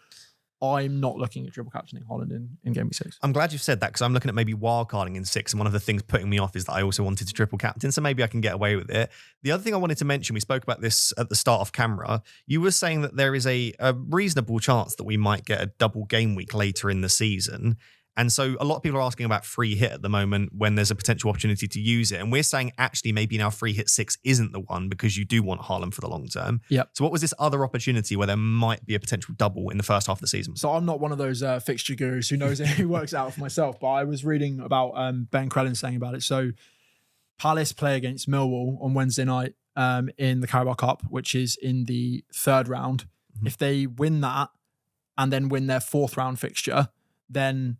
I'm not looking at triple captaining HAALAND in Game Week 6. I'm glad you've said that, because I'm looking at maybe wildcarding in 6, and one of the things putting me off is that I also wanted to triple captain, so maybe I can get away with it. The other thing I wanted to mention, we spoke about this at the start of camera, you were saying that there is a reasonable chance that we might get a double game week later in the season. And so a lot of people are asking about free hit at the moment when there's a potential opportunity to use it. And we're saying actually maybe now free hit 6 isn't the one because you do want HAALAND for the long term. Yep. So what was this other opportunity where there might be a potential double in the first half of the season? So I'm not one of those fixture gurus who knows it, who works out for myself, but I was reading about Ben Crellin saying about it. So Palace play against Millwall on Wednesday night in the Carabao Cup, which is in the 3rd round. If they win that and then win their 4th round fixture, then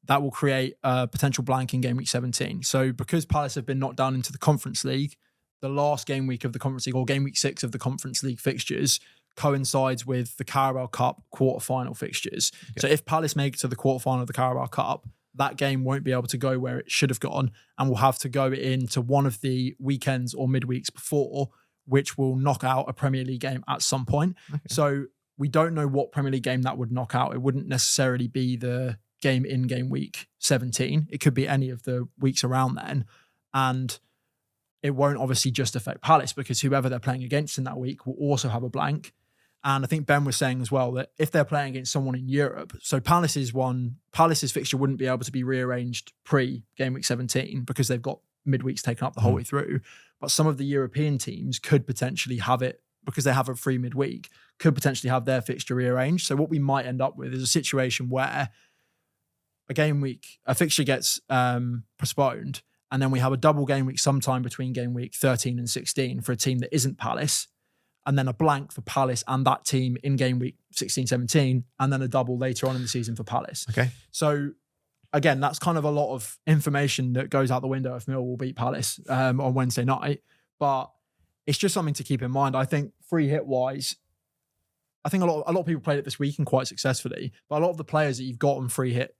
that will create a potential blank in Game Week 17. So because Palace have been knocked down into the Conference League, the last game week of the Conference League, or Game Week 6 of the Conference League fixtures, coincides with the Carabao Cup quarter-final fixtures. Okay. So if Palace make it to the quarter-final of the Carabao Cup, that game won't be able to go where it should have gone and will have to go into one of the weekends or midweeks before, which will knock out a Premier League game at some point. Okay. So we don't know what Premier League game that would knock out. It wouldn't necessarily be the game in Game Week 17. It could be any of the weeks around then. And it won't obviously just affect Palace because whoever they're playing against in that week will also have a blank. And I think Ben was saying as well that if they're playing against someone in Europe, so Palace's fixture wouldn't be able to be rearranged pre-game week 17 because they've got midweeks taken up the whole way through. But some of the European teams could potentially have it, because they have a free midweek, could potentially have their fixture rearranged. So what we might end up with is a situation where a fixture gets postponed, and then we have a double game week sometime between game week 13 and 16 for a team that isn't Palace, and then a blank for Palace and that team in game week 16, 17, and then a double later on in the season for Palace. Okay. So again, that's kind of a lot of information that goes out the window if Millwall beat Palace on Wednesday night. But it's just something to keep in mind. I think free hit wise, I think a lot of people played it this week and quite successfully. But a lot of the players that you've got on free hit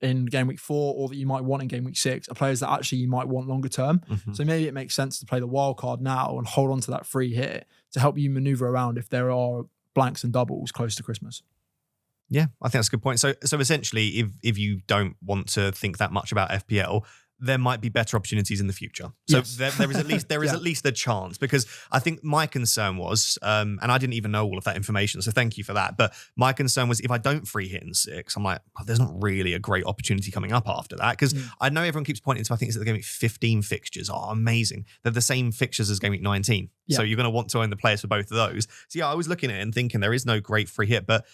in game week 4 or that you might want in game week 6 are players that actually you might want longer term. So maybe it makes sense to play the wild card now and hold on to that free hit to help you maneuver around if there are blanks and doubles close to Christmas. Yeah, I think that's a good point. So essentially, if you don't want to think that much about FPL, there might be better opportunities in the future. So Yes. there is at least a chance, because I think my concern was, and I didn't even know all of that information, so thank you for that. But my concern was if I don't free hit in 6, I'm like, oh, there's not really a great opportunity coming up after that, because I know everyone keeps pointing to, I think it's the game week 15 fixtures are amazing. They're the same fixtures as game week 19. Yeah. So you're going to want to own the players for both of those. So yeah, I was looking at it and thinking there is no great free hit, but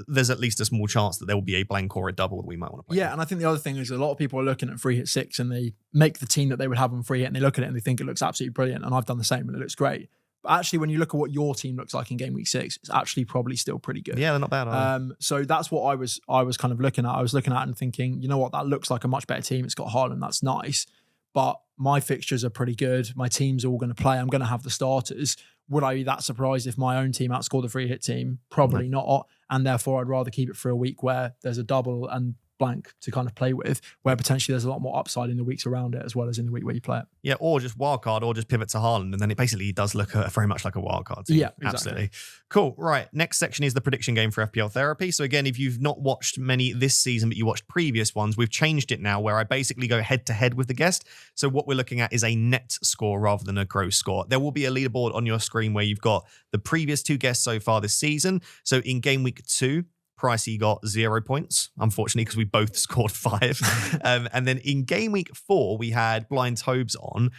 there's at least a small chance that there will be a blank or a double that we might want to play. Yeah, and I think the other thing is a lot of people are looking at free hit 6 and they make the team that they would have on free hit and they look at it and they think it looks absolutely brilliant. And I've done the same and it looks great. But actually, when you look at what your team looks like in game week 6, it's actually probably still pretty good. Yeah, they're not bad. So that's what I was kind of looking at. I was looking at it and thinking, you know what, that looks like a much better team. It's got Haaland, that's nice. But my fixtures are pretty good. My team's all going to play. I'm going to have the starters. Would I be that surprised if my own team outscored the free hit team? Probably not. And therefore, I'd rather keep it for a week where there's a double and blank to kind of play with, where potentially there's a lot more upside in the weeks around it as well as in the week where you play it. Yeah, or just wildcard, or just pivot to Haaland, and then it basically does look very much like a wildcard team. Yeah, exactly. Absolutely. Cool. Right, next section is the prediction game for FPL Therapy. So again, if you've not watched many this season, but you watched previous ones, we've changed it now where I basically go head-to-head with the guest. So what we're looking at is a net score rather than a gross score. There will be a leaderboard on your screen where you've got the previous 2 guests so far this season. So in game week 2, Pricey got 0 points, unfortunately, because we both scored 5. And then in game week 4, we had Blind Tobes on,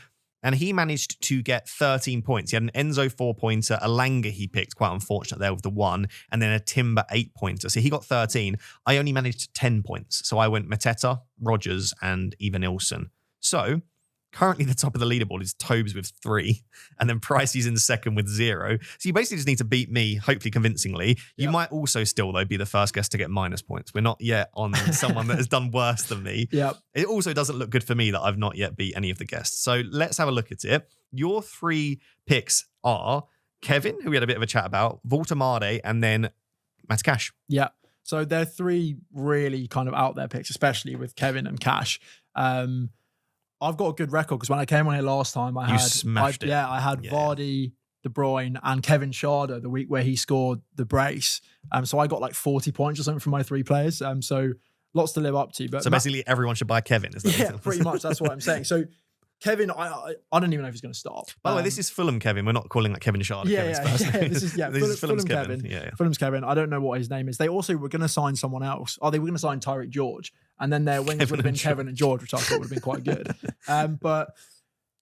and he managed to get 13 points. He had an Enzo 4-pointer, a Langer he picked, quite unfortunate there with the 1, and then a Timber 8-pointer. So he got 13. I only managed 10 points. So I went Mateta, Rodgers, and Eva Nilsson. So currently the top of the leaderboard is Tobes with 3, and then Pricey's in second with 0. So you basically just need to beat me, hopefully convincingly. You might also still, though, be the first guest to get minus points. We're not yet on someone that has done worse than me. Yep. It also doesn't look good for me that I've not yet beat any of the guests. So let's have a look at it. Your 3 picks are Kevin, who we had a bit of a chat about, Voltamade, and then Matt Cash. Yeah. So they're 3 really kind of out there picks, especially with Kevin and Cash. I've got a good record because when I came on here last time, I had Vardy, De Bruyne, and Kevin Schade the week where he scored the brace. So I got like 40 points or something from my 3 players. So lots to live up to. But so basically, everyone should buy Kevin. Is that yeah, pretty much. That's what I'm saying. So Kevin, I don't even know if he's going to start. By the way, this is Fulham Kevin. We're not calling like Kevin Schade. This is Fulham's Kevin. Yeah. Fulham's Kevin. I don't know what his name is. They also were going to sign someone else. Oh, they were going to sign Tyreek George, and then their wings would have been Kevin and George, which I thought would have been quite good. But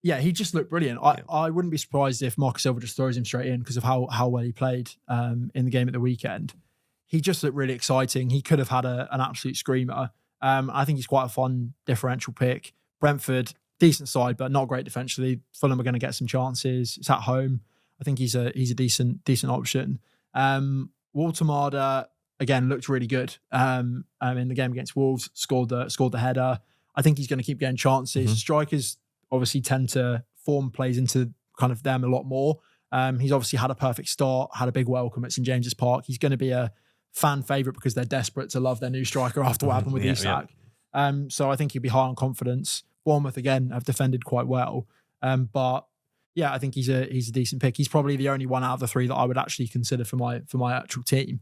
yeah, he just looked brilliant. I wouldn't be surprised if Marcus Silva just throws him straight in because of how well he played in the game at the weekend. He just looked really exciting. He could have had an absolute screamer. I think he's quite a fun differential pick. Brentford, decent side, but not great defensively. Fulham are going to get some chances. It's at home. I think he's a decent option. Walter again looked really good. In the game against Wolves, scored the header. I think he's going to keep getting chances. Strikers obviously tend to form plays into kind of them a lot more. He's obviously had a perfect start, had a big welcome at St James's Park. He's going to be a fan favourite because they're desperate to love their new striker after what happened with Isak. So I think he'd be high on confidence. Bournemouth again have defended quite well, but yeah, I think he's a decent pick. He's probably the only one out of the 3 that I would actually consider for my actual team.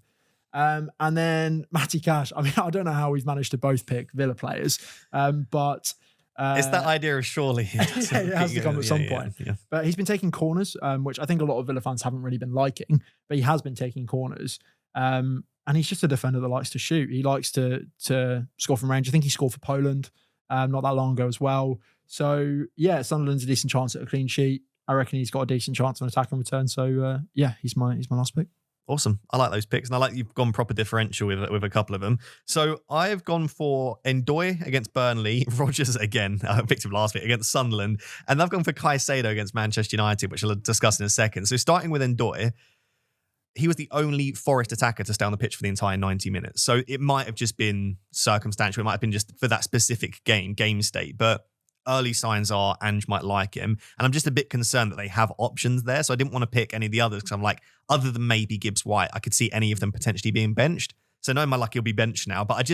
And then Matty Cash. I mean, I don't know how we've managed to both pick Villa players, but It's that idea of surely. It has to come at some point. Yeah. But he's been taking corners, which I think a lot of Villa fans haven't really been liking, but he has been taking corners. And he's just a defender that likes to shoot. He likes to score from range. I think he scored for Poland not that long ago as well. So, yeah, Sunderland's a decent chance at a clean sheet. I reckon he's got a decent chance on attack and return. So, yeah, he's my last pick. Awesome. I like those picks, and I like you've gone proper differential with a couple of them. So I have gone for Ndoye against Burnley, Rodgers again, I picked him last week, against Sunderland, and I've gone for Caicedo against Manchester United, which I'll discuss in a second. So starting with Ndoye, he was the only Forest attacker to stay on the pitch for the entire 90 minutes. So it might have just been circumstantial. It might have been just for that specific game state, but early signs are Ange might like him. And I'm just a bit concerned that they have options there. So I didn't want to pick any of the others because I'm like, other than maybe Gibbs White, I could see any of them potentially being benched. So no, my luck, he'll be benched now. But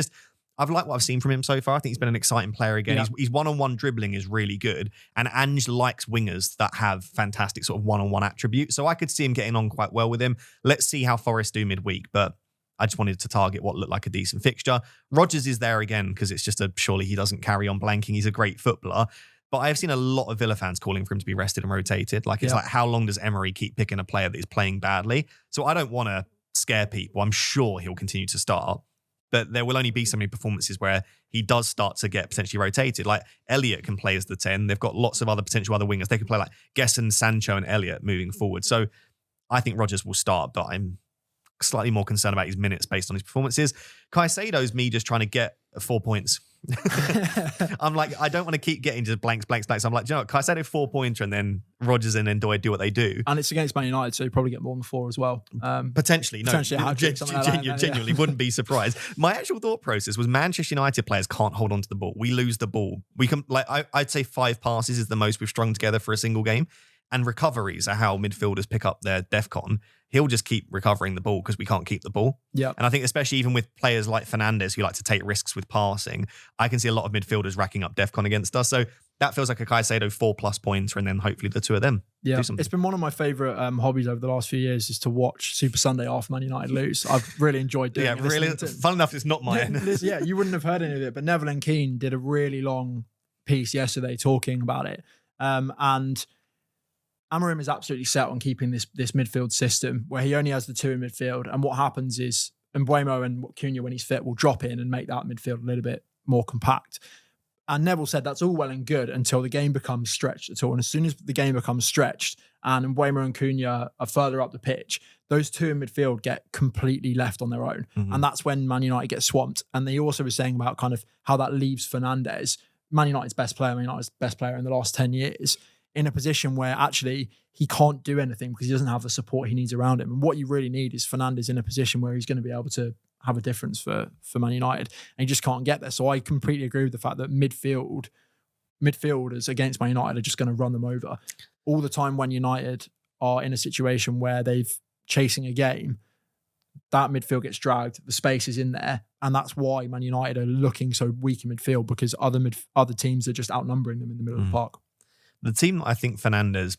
I've liked what I've seen from him so far. I think he's been an exciting player again. Yeah. He's one-on-one dribbling is really good. And Ange likes wingers that have fantastic sort of one-on-one attributes. So I could see him getting on quite well with him. Let's see how Forest do midweek. But I just wanted to target what looked like a decent fixture. Rodgers is there again because it's just surely he doesn't carry on blanking. He's a great footballer. But I have seen a lot of Villa fans calling for him to be rested and rotated. It's like, how long does Emery keep picking a player that is playing badly? So I don't want to scare people. I'm sure he'll continue to start. But there will only be so many performances where he does start to get potentially rotated. Like Elliott can play as the 10. They've got lots of other potential other wingers. They could play like Gesson, Sancho and Elliott moving forward. So I think Rodgers will start, but I'm slightly more concerned about his minutes based on his performances. Caicedo's me just trying to get 4 points. I'm like, I don't want to keep getting just blanks. I'm like, do you know what? Caicedo 4-pointer and then Rodgers and Ndoye do what they do. And it's against Man United, so you probably get more than 4 as well. Potentially. No, genuinely wouldn't be surprised. My actual thought process was Manchester United players can't hold on to the ball. We lose the ball. We can, I'd say 5 passes is the most we've strung together for a single game. And recoveries are how midfielders pick up their DEFCON. He'll just keep recovering the ball because we can't keep the ball. Yeah. And I think especially even with players like Fernandes who like to take risks with passing, I can see a lot of midfielders racking up DEFCON against us. So that feels like a Caicedo 4+ pointer and then hopefully the two of them do something. It's been one of my favourite hobbies over the last few years is to watch Super Sunday after Man United lose. I've really enjoyed doing it. Yeah, really. Fun enough, it's not mine. Yeah, you wouldn't have heard any of it, but Neville and Keane did a really long piece yesterday talking about it. And Amorim is absolutely set on keeping this midfield system where he only has the 2 in midfield. And what happens is Mbeumo and Cunha, when he's fit, will drop in and make that midfield a little bit more compact. And Neville said that's all well and good until the game becomes stretched at all. And as soon as the game becomes stretched and Mbeumo and Cunha are further up the pitch, those 2 in midfield get completely left on their own. Mm-hmm. And that's when Man United gets swamped. And he also was saying about kind of how that leaves Fernandes, Man United's best player in the last 10 years, in a position where actually he can't do anything because he doesn't have the support he needs around him. And what you really need is Fernandes in a position where he's going to be able to have a difference for Man United. And he just can't get there. So I completely agree with the fact that midfielders against Man United are just going to run them over. All the time when United are in a situation where they've chasing a game, that midfield gets dragged, the space is in there. And that's why Man United are looking so weak in midfield because other teams are just outnumbering them in the middle of the park. The team I think Fernandes,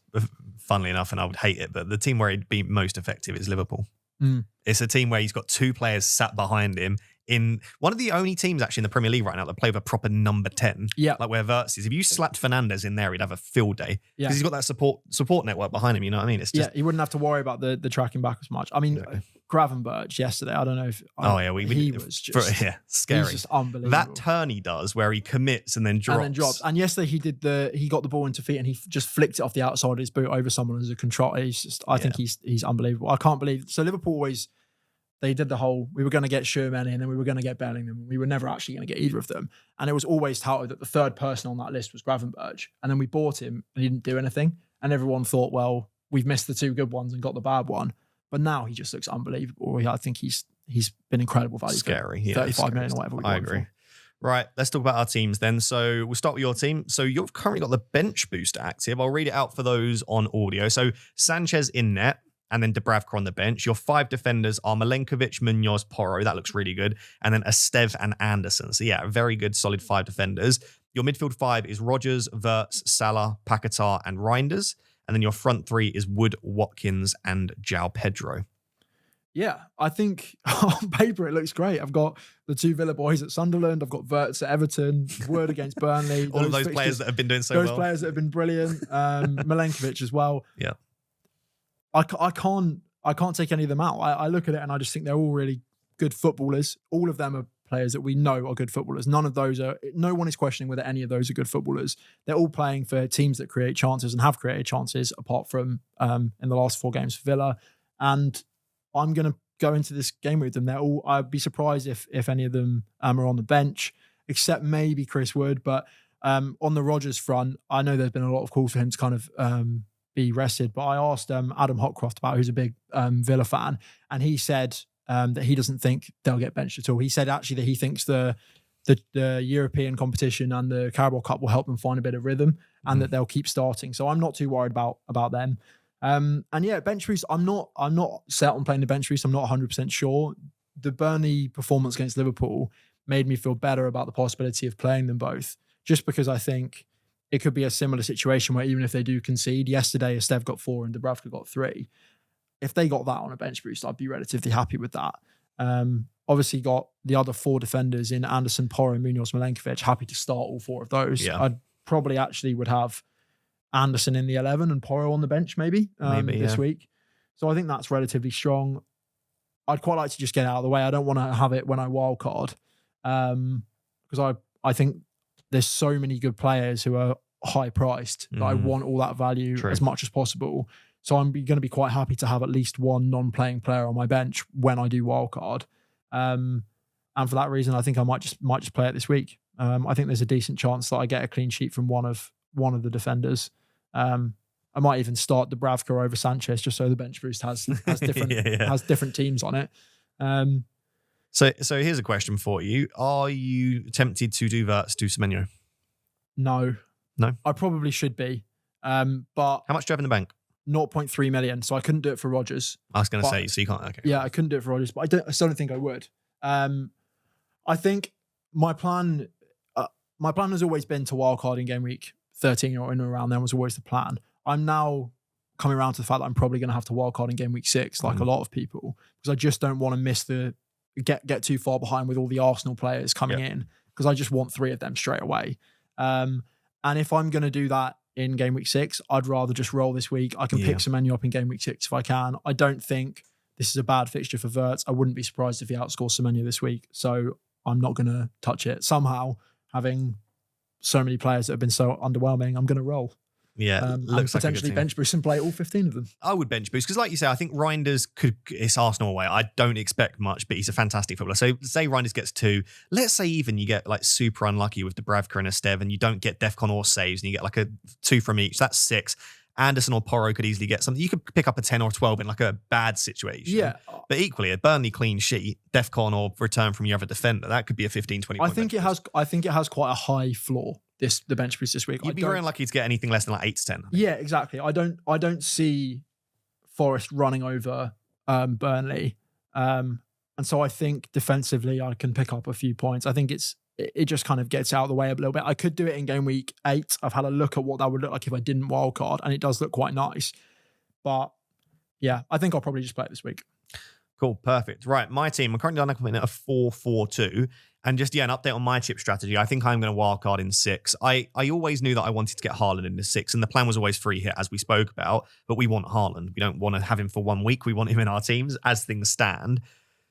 funnily enough, and I would hate it, but the team where he'd be most effective is Liverpool. It's a team where he's got 2 players sat behind him in one of the only teams actually in the Premier League right now that play with a proper number 10. Yeah. Like where Verts is. If you slapped Fernandes in there, he'd have a field day. Because he's got that support network behind him, you know what I mean? It's just, he wouldn't have to worry about the tracking back as much. I mean, Gravenberch yesterday, I don't know if... he was just... scary. He's just unbelievable. That turn he does where he commits and then drops. And yesterday he got the ball into feet and he just flicked it off the outside of his boot over someone as a control. I think he's unbelievable. I can't believe... So Liverpool always... They did the whole, we were going to get Sherman and then we were going to get Bellingham. We were never actually going to get either of them. And it was always touted that the 3rd person on that list was Gravenberch. And then we bought him and he didn't do anything. And everyone thought, well, we've missed the 2 good ones and got the bad one. But now he just looks unbelievable. I think he's been incredible value. Scary. For 35 million or whatever. I agree. Right, let's talk about our teams then. So we'll start with your team. So you've currently got the bench booster active. I'll read it out for those on audio. So Sanchez in net. And then Dubravka on the bench. Your 5 defenders are Milenkovic, Munoz, Porro. That looks really good. And then Esteve and Anderson. So yeah, very good, solid 5 defenders. Your midfield 5 is Rodgers, Verts, Salah, Paquetá, and Reinders. And then your front 3 is Wood, Watkins, and João Pedro. Yeah, I think on paper it looks great. I've got the 2 Villa boys at Sunderland. I've got Wirtz at Everton, Wood against Burnley. All of those players that have been doing so well. Those players that have been brilliant. Milenkovic as well. Yeah. I can't take any of them out. I look at it and I just think they're all really good footballers. All of them are players that we know are good footballers. No one is questioning whether any of those are good footballers. They're all playing for teams that create chances and have created chances, apart from in the last 4 games for Villa. And I'm going to go into this game with them. I'd be surprised if any of them are on the bench, except maybe Chris Wood. But on the Rodgers front, I know there's been a lot of calls for him to kind of be rested. But I asked Adam Hotcroft about, who's a big Villa fan, and he said that he doesn't think they'll get benched at all. He said actually that he thinks the European competition and the Carabao Cup will help them find a bit of rhythm, and that they'll keep starting. So I'm not too worried about them. And yeah, bench boost, I'm not set on playing the bench boost. I'm not 100% sure. The Burnley performance against Liverpool made me feel better about the possibility of playing them both, just because I think it could be a similar situation where even if they do concede, yesterday Esteve got 4 and Dubravka got 3. If they got that on a bench boost, I'd be relatively happy with that. Obviously got the other 4 defenders in Anderson, Porro, Munoz, Milenkovic, happy to start all 4 of those. Yeah. I'd probably actually would have Anderson in the 11 and Porro on the bench maybe this week. So I think that's relatively strong. I'd quite like to just get out of the way. I don't want to have it when I wildcard, because I think there's so many good players who are high priced that I want all that value as much as possible. So I'm going to be quite happy to have at least one non-playing player on my bench when I do wildcard. And for that reason, I think I might just play it this week. I think there's a decent chance that I get a clean sheet from one of the defenders. I might even start Dubravka over Sanchez just so the bench boost has different has different teams on it. So here's a question for you: are you tempted to do Wirtz to Semenyo? No, no. I probably should be, but how much do you have in the bank? 0.3 million, so I couldn't do it for Rodgers. I was going to say, so you can't. Okay. Yeah, I couldn't do it for Rodgers, but I still don't think I would. I think my plan has always been to wildcard in game week 13 or in and around then was always the plan. I'm now coming around to the fact that I'm probably going to have to wildcard in game week 6, like a lot of people, because I just don't want to miss get too far behind with all the Arsenal players coming in, because I just want 3 of them straight away. And if I'm going to do that in game week 6, I'd rather just roll this week. I can pick Semenyo up in game week 6 if I can. I don't think this is a bad fixture for Wirtz. I wouldn't be surprised if he outscores Semenyo this week. So I'm not going to touch it. Somehow, having so many players that have been so underwhelming, I'm going to roll. Yeah, looks and potentially like bench boost and play all 15 of them. I would bench boost because, like you say, I think Reinders it's Arsenal away. I don't expect much, but he's a fantastic footballer. So say Reinders gets 2. Let's say even you get like super unlucky with Dubravka and Esteve and you don't get Defcon or saves and you get like a 2 from each. That's 6. Anderson or Porro could easily get something. You could pick up a 10 or 12 in like a bad situation. Yeah. But equally, a Burnley clean sheet, Defcon or return from your other defender, that could be a 15, 20 point I think it has quite a high floor. The bench boost this week. You'd be very unlucky to get anything less than like 8 to 10. Yeah, exactly. I don't see Forest running over Burnley, and so I think defensively I can pick up a few points. I think it just kind of gets out of the way a little bit. I could do it in game week 8. I've had a look at what that would look like if I didn't wildcard, and it does look quite nice. But yeah, I think I'll probably just play it this week. Cool, perfect. Right, my team, I'm currently on a 4-4-2. And just, an update on my chip strategy. I think I'm going to wildcard in 6. I always knew that I wanted to get Haaland into 6, and the plan was always free hit, as we spoke about, but we want Haaland. We don't want to have him for 1 week. We want him in our teams as things stand.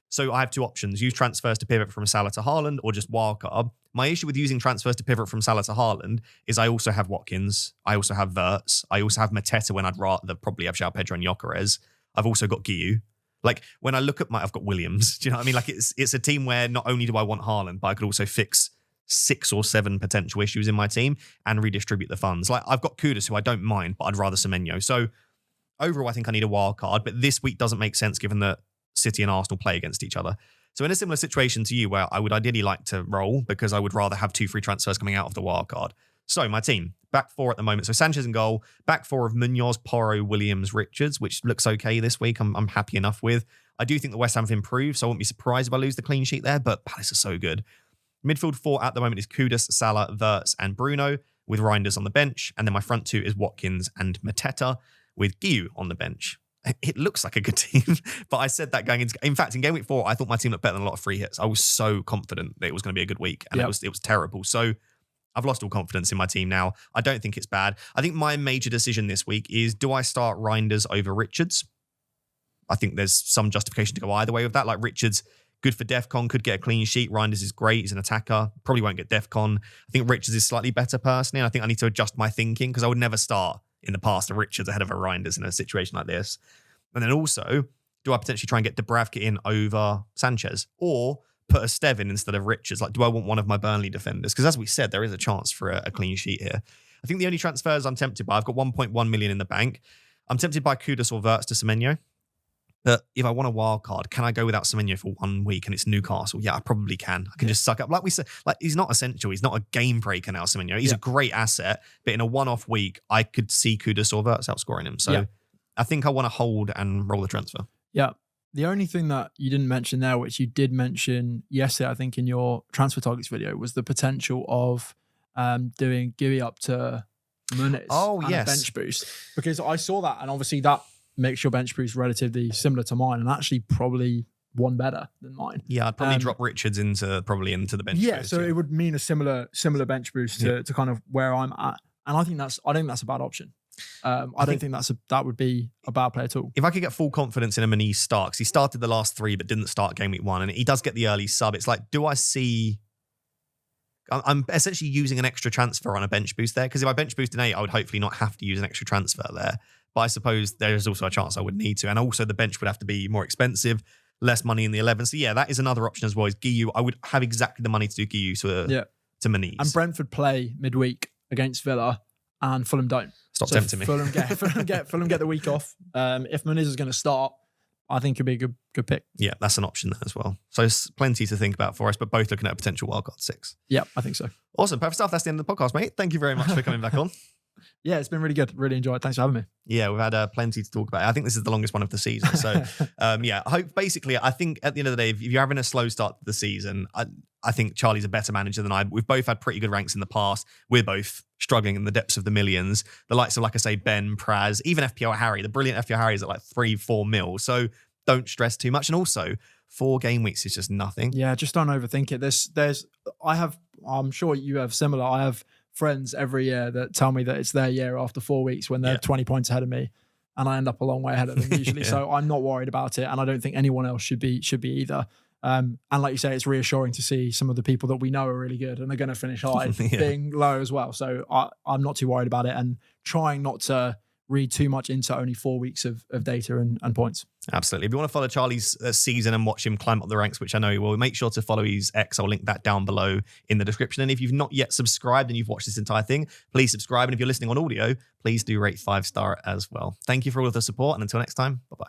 So I have 2 options. Use transfers to pivot from Salah to Haaland, or just wildcard. My issue with using transfers to pivot from Salah to Haaland is I also have Watkins. I also have Wirtz. I also have Mateta when I'd rather probably have João Pedro and Gyökeres. I've also got Guiu. Like, when I look at I've got Williams. Do you know what I mean? Like, it's a team where not only do I want Haaland, but I could also fix 6 or 7 potential issues in my team and redistribute the funds. Like, I've got Kudus, who I don't mind, but I'd rather Semenyo. So, overall, I think I need a wild card, but this week doesn't make sense given that City and Arsenal play against each other. So, in a similar situation to you, where I would ideally like to roll because I would rather have 2 free transfers coming out of the wild card. So, my team, back 4 at the moment. So, Sanchez in goal, back 4 of Munoz, Porro, Williams, Richards, which looks okay this week. I'm happy enough with. I do think the West Ham have improved, so I wouldn't be surprised if I lose the clean sheet there, but Palace are so good. Midfield 4 at the moment is Kudus, Salah, Wirtz, and Bruno, with Reinders on the bench. And then my front 2 is Watkins and Mateta, with Guiu on the bench. it looks like a good team. But I said that going into, in fact, in game week 4, I thought my team looked better than a lot of free hits. I was so confident that it was going to be a good week, and it was terrible. So I've lost all confidence in my team now. I don't think it's bad. I think my major decision this week is, do I start Reinders over Richards? I think there's some justification to go either way with that. Like Richards, good for DEFCON, could get a clean sheet. Reinders is great. He's an attacker. Probably won't get DEFCON. I think Richards is slightly better personally. And I think I need to adjust my thinking because I would never start in the past a Richards ahead of a Reinders in a situation like this. And then also, do I potentially try and get Dubravka in over Sanchez? Or put a Stev in instead of Richards? Like, do I want one of my Burnley defenders? Because as we said, there is a chance for a clean sheet here. I think the only transfers I'm tempted by, I've got 1.1 million in the bank. I'm tempted by Kudus or Wirtz to Semenyo. But if I want a wild card, can I go without Semenyo for 1 week and it's Newcastle? Yeah, I probably can. I can just suck up. Like we said, like he's not essential. He's not a game breaker now, Semenyo. He's a great asset. But in a one-off week, I could see Kudus or Wirtz outscoring him. So I think I want to hold and roll the transfer. Yeah. The only thing that you didn't mention there, which you did mention yesterday, I think in your transfer targets video, was the potential of doing Gui up to Muniz and a bench boost. Because I saw that, and obviously that makes your bench boost relatively similar to mine, and actually probably one better than mine. Yeah, I'd probably drop Richards into the bench boost. Yeah, so it would mean a similar bench boost to kind of where I'm at. And I don't think that's a bad option. I don't think that would be a bad play at all. If I could get full confidence in a Muniz start, because he started the last 3 but didn't start game week 1, and he does get the early sub, it's like, do I see... I'm essentially using an extra transfer on a bench boost there, because if I bench boost in 8, I would hopefully not have to use an extra transfer there. But I suppose there's also a chance I would need to. And also the bench would have to be more expensive, less money in the 11. So yeah, that is another option as well, is GU. I would have exactly the money to do GU to Muniz. And Brentford play midweek against Villa, and Fulham don't. Stop tempting me. Fulham get the week off. If Muniz is going to start, I think it'd be a good pick. Yeah, that's an option there as well. So it's plenty to think about for us, but both looking at a potential wildcard 6. Yeah, I think so. Awesome. Perfect stuff. That's the end of the podcast, mate. Thank you very much for coming back on. Yeah, it's been really good. Really enjoyed it. Thanks for having me. Yeah, we've had plenty to talk about. I think this is the longest one of the season. So, I think at the end of the day, if you're having a slow start to the season, I think Charlie's a better manager than I. We've both had pretty good ranks in the past. We're both struggling in the depths of the millions. The likes of, like I say, Ben, Praz, even FPL Harry. The brilliant FPL Harry is at like 3-4 mil. So don't stress too much. And also, 4 game weeks is just nothing. Yeah, just don't overthink it. I'm sure you have similar. I have friends every year that tell me that it's their year after 4 weeks when they're 20 points ahead of me, and I end up a long way ahead of them usually. So I'm not worried about it, and I don't think anyone else should be either. And like you say, it's reassuring to see some of the people that we know are really good and are going to finish high being low as well. So I'm not too worried about it, and trying not to read too much into only 4 weeks of data and points. Absolutely. If you want to follow Charlie's season and watch him climb up the ranks, which I know he will, make sure to follow his X. I'll link that down below in the description. And if you've not yet subscribed and you've watched this entire thing, please subscribe. And if you're listening on audio, please do rate 5-star as well. Thank you for all of the support. And until next time, bye-bye.